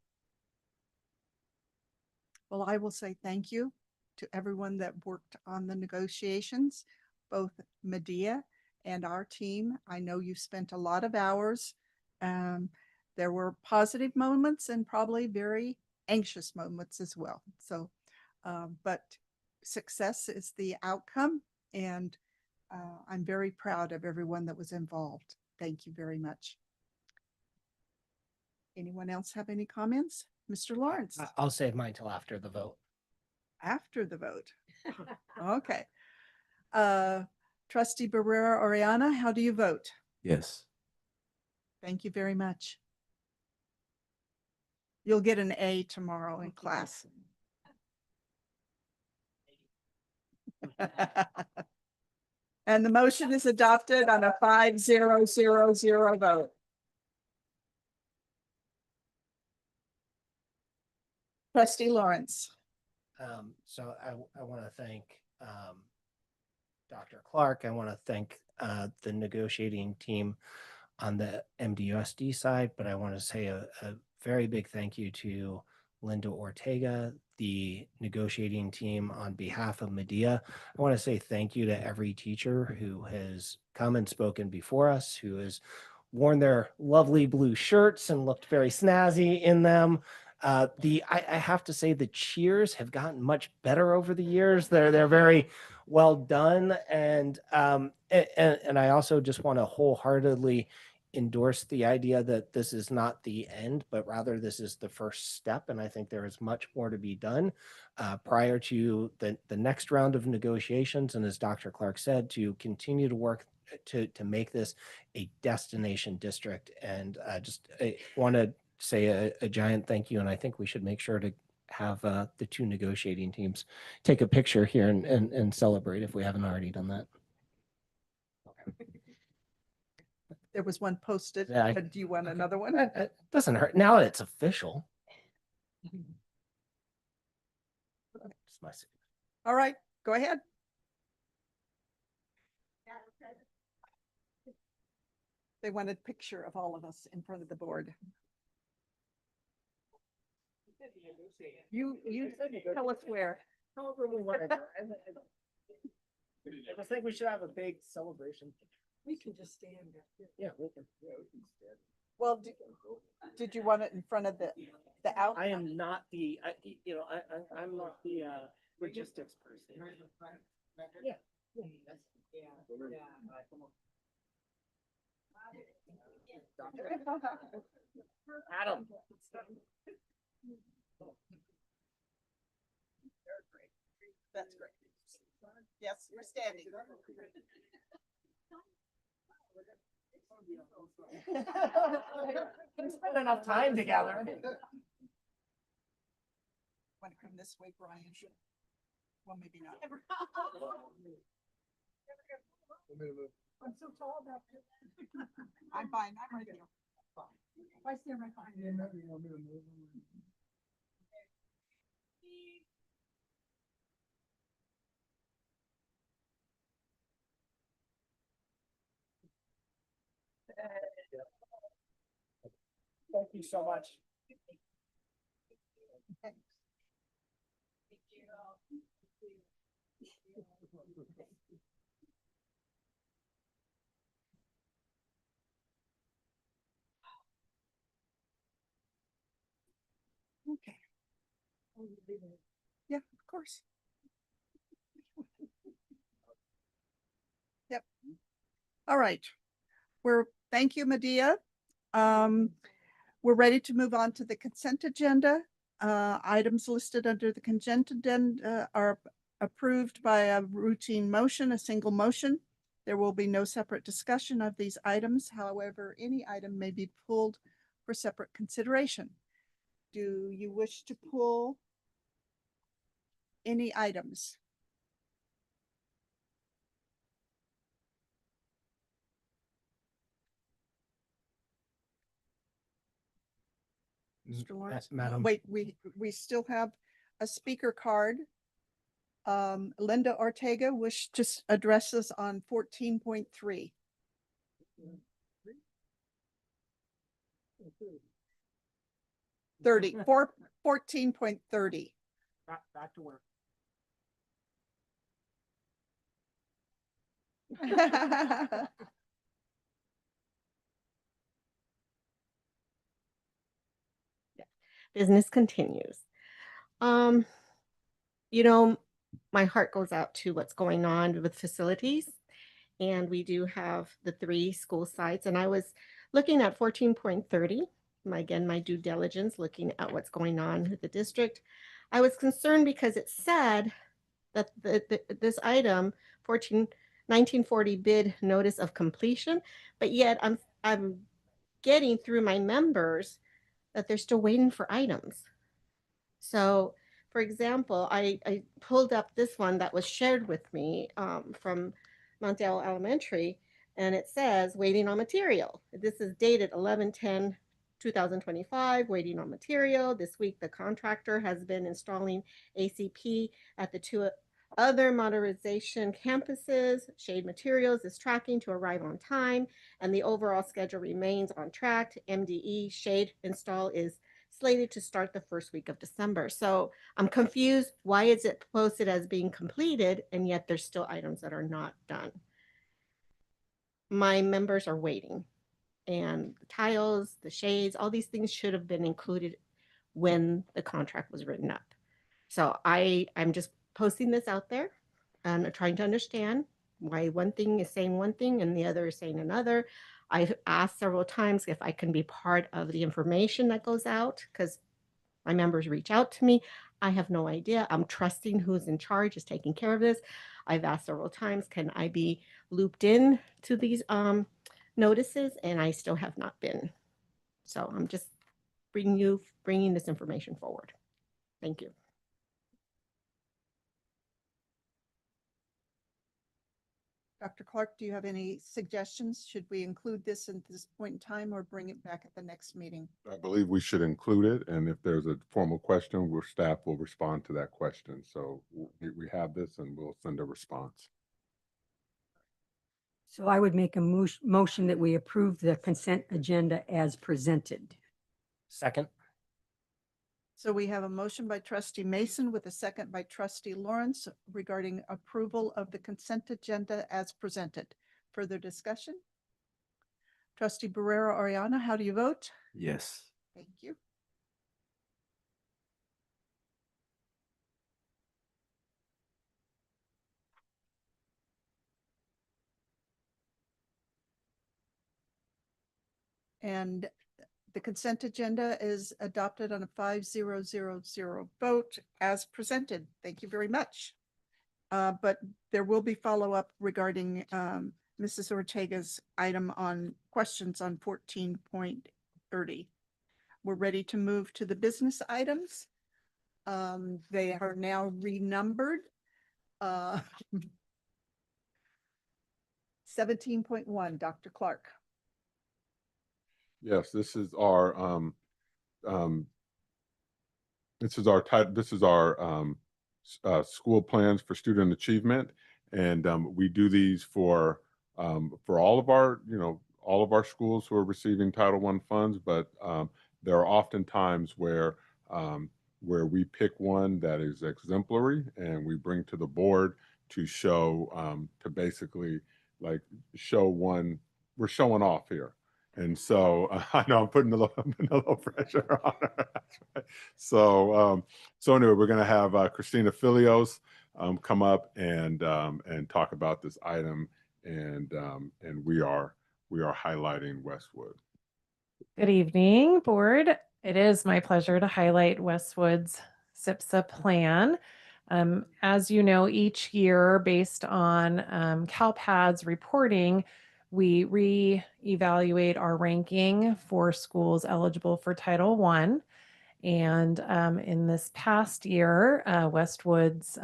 Well, I will say thank you to everyone that worked on the negotiations, both Medea and our team. I know you spent a lot of hours. There were positive moments and probably very anxious moments as well. So, but success is the outcome, and I'm very proud of everyone that was involved. Thank you very much. Anyone else have any comments? Mr. Lawrence? I'll save mine till after the vote. After the vote. Okay. Trustee Barrera Oriana, how do you vote? Yes. Thank you very much. You'll get an A tomorrow in class. And the motion is adopted on a 5-0-0-0 vote. Trustee Lawrence. So I want to thank Dr. Clark. I want to thank the negotiating team on the MDUSD side, but I want to say a very big thank you to Linda Ortega, the negotiating team on behalf of Medea. I want to say thank you to every teacher who has come and spoken before us, who has worn their lovely blue shirts and looked very snazzy in them. I have to say the cheers have gotten much better over the years. They're very well done, and I also just want to wholeheartedly endorse the idea that this is not the end, but rather this is the first step. And I think there is much more to be done prior to the next round of negotiations. And as Dr. Clark said, to continue to work to make this a destination district. And I want to say a giant thank you. And I think we should make sure to have the two negotiating teams take a picture here and celebrate if we haven't already done that. There was one posted. Yeah, Do you want another one? It doesn't hurt. Now it's official. All right, go ahead. They wanted a picture of all of us in front of the board. You tell us where. However we want to. I think we should have a big celebration. We can just stand there. Yeah, we can. Stand. Well, did you want it in front of the out? I am not the, I'm not the logistics person. Yeah. Adam. That's great. Yes, we're standing. We spent enough time together. Want to come this way, Brian? Well, maybe not. I'm so tall back there. I'm fine. I'm right here. If I stand right behind you. Thank you so much. Okay. Yeah, of course. Yep. All right. Thank you, Medea. We're ready to move on to the consent agenda. items listed under the consent agenda are approved by a routine motion, a single motion. There will be no separate discussion of these items. However, any item may be pulled for separate consideration. Do you wish to pull any items? Mr. Lawrence? Madam. Wait, we still have a speaker card. Linda Ortega wished to address us on 14.3. 14.30. Back to work. Business continues. My heart goes out to what's going on with facilities. And we do have the 3 school sites. And I was looking at 14.30, my due diligence, looking at what's going on with the district. I was concerned because it said that this item, 1940 bid notice of completion, but yet I'm getting through my members that they're still waiting for items. So, for example, I pulled up this one that was shared with me from Mount Dale Elementary, and it says waiting on material. This is dated 11/10/2025, waiting on material. This week, the contractor has been installing ACP at the 2 other modernization campuses. Shade Materials is tracking to arrive on time, and the overall schedule remains on track. MDE shade install is slated to start the first week of December. So I'm confused. Why is it posted as being completed and yet there's still items that are not done? My members are waiting, and the tiles, the shades, all these things should have been included when the contract was written up. So I'm just posting this out there and trying to understand why one thing is saying one thing and the other is saying another. I've asked several times if I can be part of the information that goes out because my members reach out to me. I have no idea. I'm trusting who's in charge is taking care of this. I've asked several times, can I be looped in to these notices? And I still have not been. So I'm just bringing this information forward. Thank you. Dr. Clark, do you have any suggestions? Should we include this at this point in time or bring it back at the next meeting? I believe we should include it, and if there's a formal question, staff will respond to that question. So we have this, and we'll send a response. So I would make a motion that we approve the consent agenda as presented. Second. So we have a motion by Trustee Mason with a second by Trustee Lawrence regarding approval of the consent agenda as presented. Further discussion? Trustee Barrera Oriana, how do you vote? Yes. Thank you. And the consent agenda is adopted on a 5-0-0-0 vote as presented. Thank you very much. But there will be follow-up regarding Mrs. Ortega's item on questions on 14.30. We're ready to move to the business items. They are now renumbered. 17.1, Dr. Clark. Yes, this is our school plans for student achievement, and we do these for all of our schools who are receiving Title I funds, but there are often times where we pick one that is exemplary and we bring to the board to show to basically like show one we're showing off here. And so I know I'm putting a little pressure on her. So anyway, we're going to have Christina Filios come up and talk about this item, and we are highlighting Westwood. Good evening, board. It is my pleasure to highlight Westwood's SIPSA plan. As you know, each year, based on CalPAD's reporting, we re-evaluate our ranking for schools eligible for Title I. And in this past year, Westwood's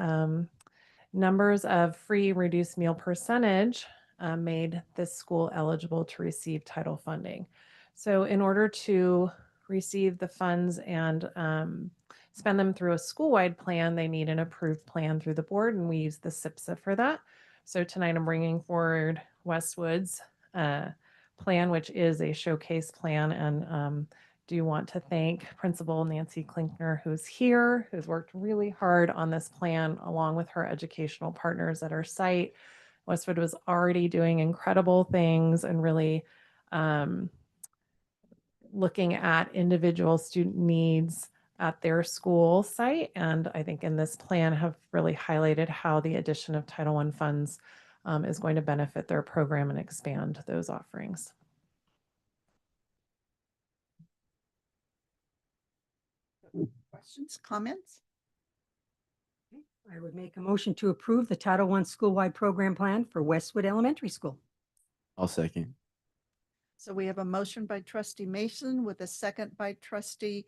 numbers of free reduced meal percentage made this school eligible to receive title funding. So in order to receive the funds and spend them through a school-wide plan, they need an approved plan through the board, and we use the SIPSA for that. So tonight I'm bringing forward Westwood's plan, which is a showcase plan, and do want to thank Principal Nancy Klinkner, who's here, who's worked really hard on this plan along with her educational partners at our site. Westwood was already doing incredible things and really looking at individual student needs at their school site. And I think in this plan have really highlighted how the addition of Title I funds is going to benefit their program and expand those offerings. Questions, comments? I would make a motion to approve the Title I school-wide program plan for Westwood Elementary School. I'll second. So we have a motion by trustee Mason with a second by trustee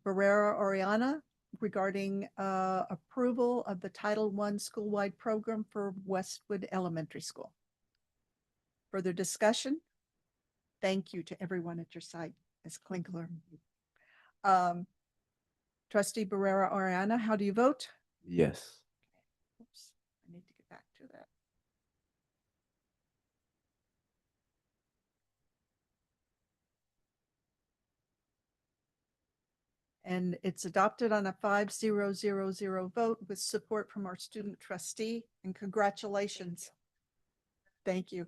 Barrera Oriana regarding approval of the Title I school-wide program for Westwood Elementary School. Further discussion? Thank you to everyone at your site, Ms. Klinkler. Trustee Barrera Oriana, how do you vote? Yes. Oops, I need to get back to that. And it's adopted on a 5-0-0-0 vote with support from our student trustee, and congratulations. Thank you.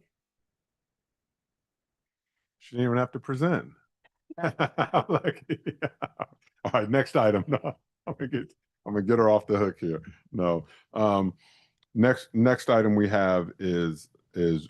She didn't even have to present. Like, yeah. All right, next item. No, I'm gonna get her off the hook here. No. Next item we have is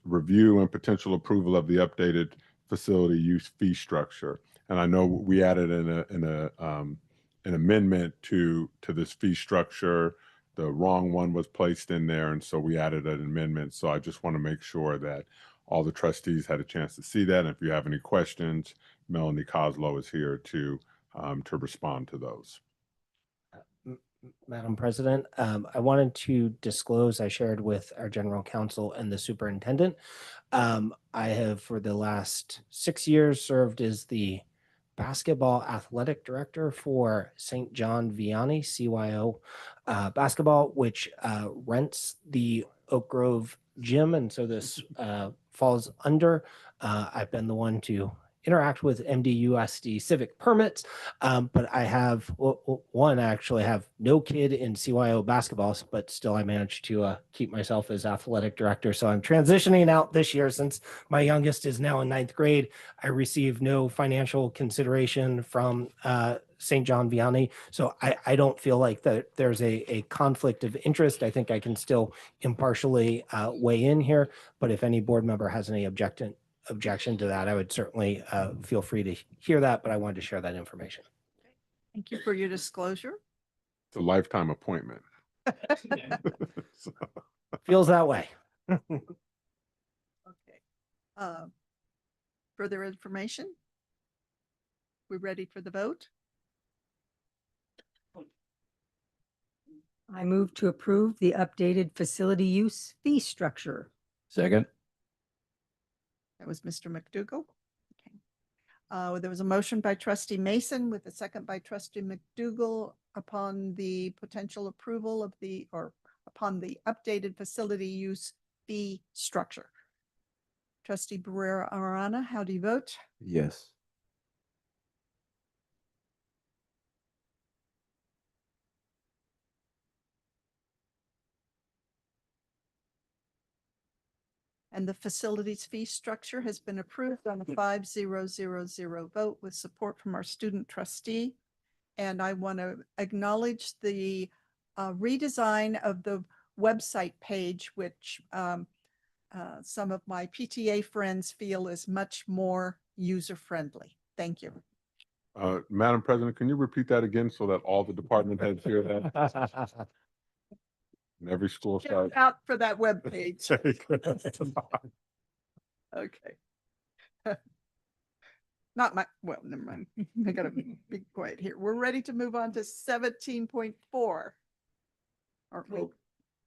review and potential approval of the updated facility use fee structure. And I know we added an amendment to this fee structure. The wrong one was placed in there, and so we added an amendment. So I just want to make sure that all the trustees had a chance to see that. And if you have any questions, Melanie Coslow is here to respond to those. Madam President, I wanted to disclose, I shared with our general counsel and the superintendent. I have for the last 6 years served as the basketball athletic director for St. John Vianney CYO basketball, which rents the Oak Grove gym. And so this falls under. I've been the one to interact with MD USD civic permits, but I have one. I actually have no kid in CYO basketball, but still I managed to keep myself as athletic director. So I'm transitioning out this year since my youngest is now in 9th grade. I receive no financial consideration from St. John Vianney. So I don't feel like that there's a conflict of interest. I think I can still impartially weigh in here, but if any board member has any objection to that, I would certainly feel free to hear that, but I wanted to share that information. Thank you for your disclosure. It's a lifetime appointment. So. Feels that way. Okay. Further information? We ready for the vote? I move to approve the updated facility use fee structure. Second. That was Mr. McDougall. Okay. There was a motion by trustee Mason with a second by trustee McDougall upon the potential approval of upon the updated facility use fee structure. Trustee Barrera Arana, how do you vote? Yes. And the facilities fee structure has been approved on a 5-0-0-0 vote with support from our student trustee. And I want to acknowledge the redesign of the website page, which some of my PTA friends feel is much more user-friendly. Thank you. Madam President, can you repeat that again so that all the department heads hear that? And every school Check starts. out for that webpage. Okay. Not my, well, never mind. I gotta be quiet here. We're ready to move on to 17.4. Aren't we?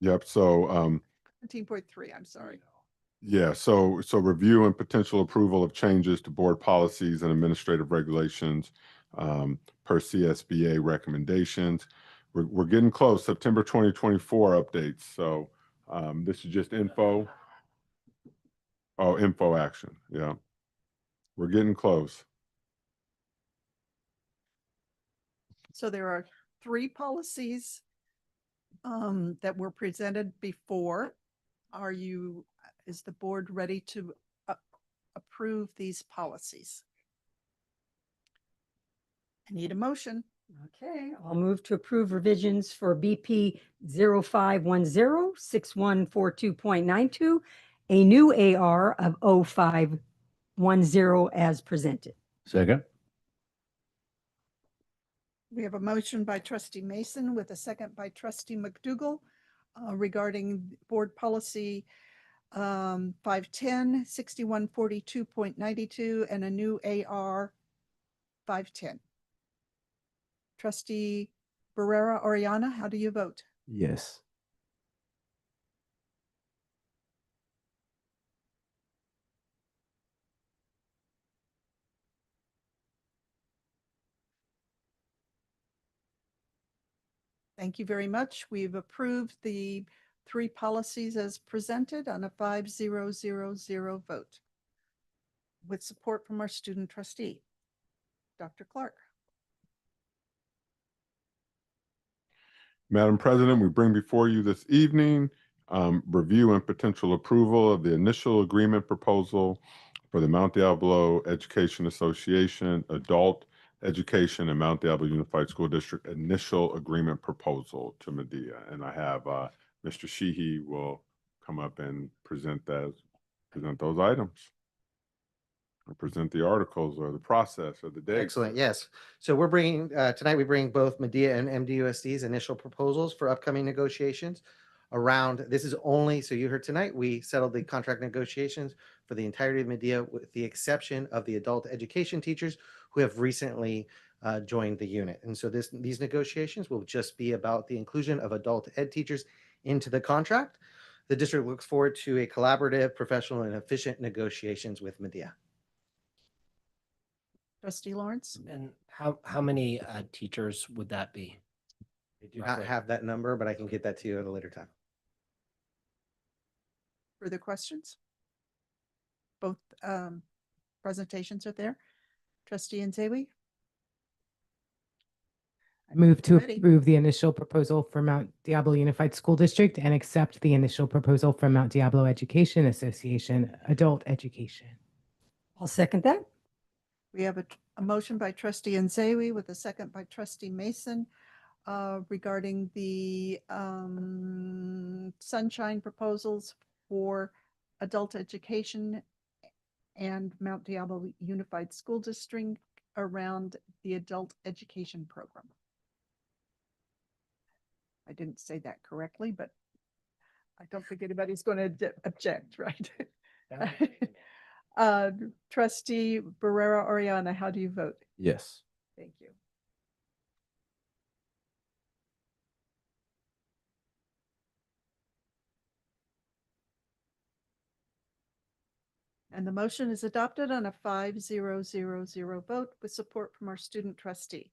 Yep, so 17.3, I'm sorry. yeah, so review and potential approval of changes to board policies and administrative regulations per CSBA recommendations. We're getting close, September 2024 updates. So this is just info. Oh, info action. Yeah, we're getting close. So there are 3 policies that were presented before. Is the board ready to approve these policies? I need a motion. Okay, I'll move to approve revisions for BP 0510-6142.92, a new AR of 0510 as presented. Second. We have a motion by trustee Mason with a second by trustee McDougall regarding board policy 510, 6142.92, and a new AR 510. Trustee Barrera Oriana, how do you vote? Yes. Thank you very much. We've approved the 3 policies as presented on a 5-0-0-0 vote with support from our student trustee, Dr. Clark. Madam President, we bring before you this evening review and potential approval of the initial agreement proposal for the Mount Diablo Education Association Adult Education and Mount Diablo Unified School District initial agreement proposal to Medea. And I have Mr. Sheehy will come up and present those items. Or present the articles or the process or the date. Excellent. Yes. So we're bringing tonight. We bring both Medea and MDUSD's initial proposals for upcoming negotiations around. This is only, so you heard tonight, we settled the contract negotiations for the entirety of Medea with the exception of the adult education teachers who have recently joined the unit. And so these negotiations will just be about the inclusion of adult ed teachers into the contract. The district looks forward to a collaborative, professional, and efficient negotiations with Medea. Trustee Lawrence? And how many teachers would that be? I do not have that number, but I can get that to you at a later time. Further questions? Both presentations are there. Trustee Nzewi? I move to Ready. approve the initial proposal for Mount Diablo Unified School District and accept the initial proposal from Mount Diablo Education Association Adult Education. I'll second that. We have a motion by trustee Nzewi with a second by trustee Mason regarding the sunshine proposals for adult education and Mount Diablo Unified School District around the adult education program. I didn't say that correctly, but I don't think anybody's going to object, right? Trustee Barrera Oriana, how do you vote? Yes. Thank you. And the motion is adopted on a 5-0-0-0 vote with support from our student trustee.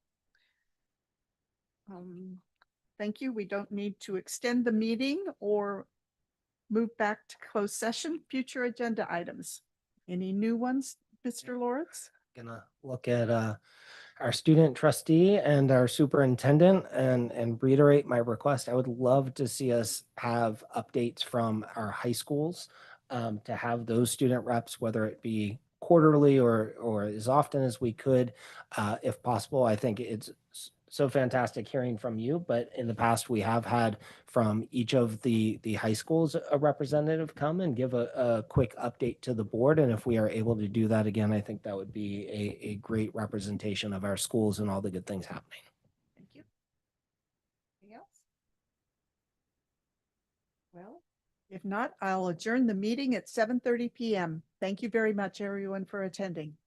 Thank you. We don't need to extend the meeting or move back to closed session. Future agenda items. Any new ones, Mr. Lawrence? Gonna look at our student trustee and our superintendent and reiterate my request. I would love to see us have updates from our high schools to have those student reps, whether it be quarterly or as often as we could, if possible. I think it's so fantastic hearing from you, but in the past, we have had from each of the high schools a representative come and give a quick update to the board. And if we are able to do that again, I think that would be a great representation of our schools and all the good things happening. Thank you. Anything else? Well, if not, I'll adjourn the meeting at 7:30 p.m. Thank you very much, everyone, for attending.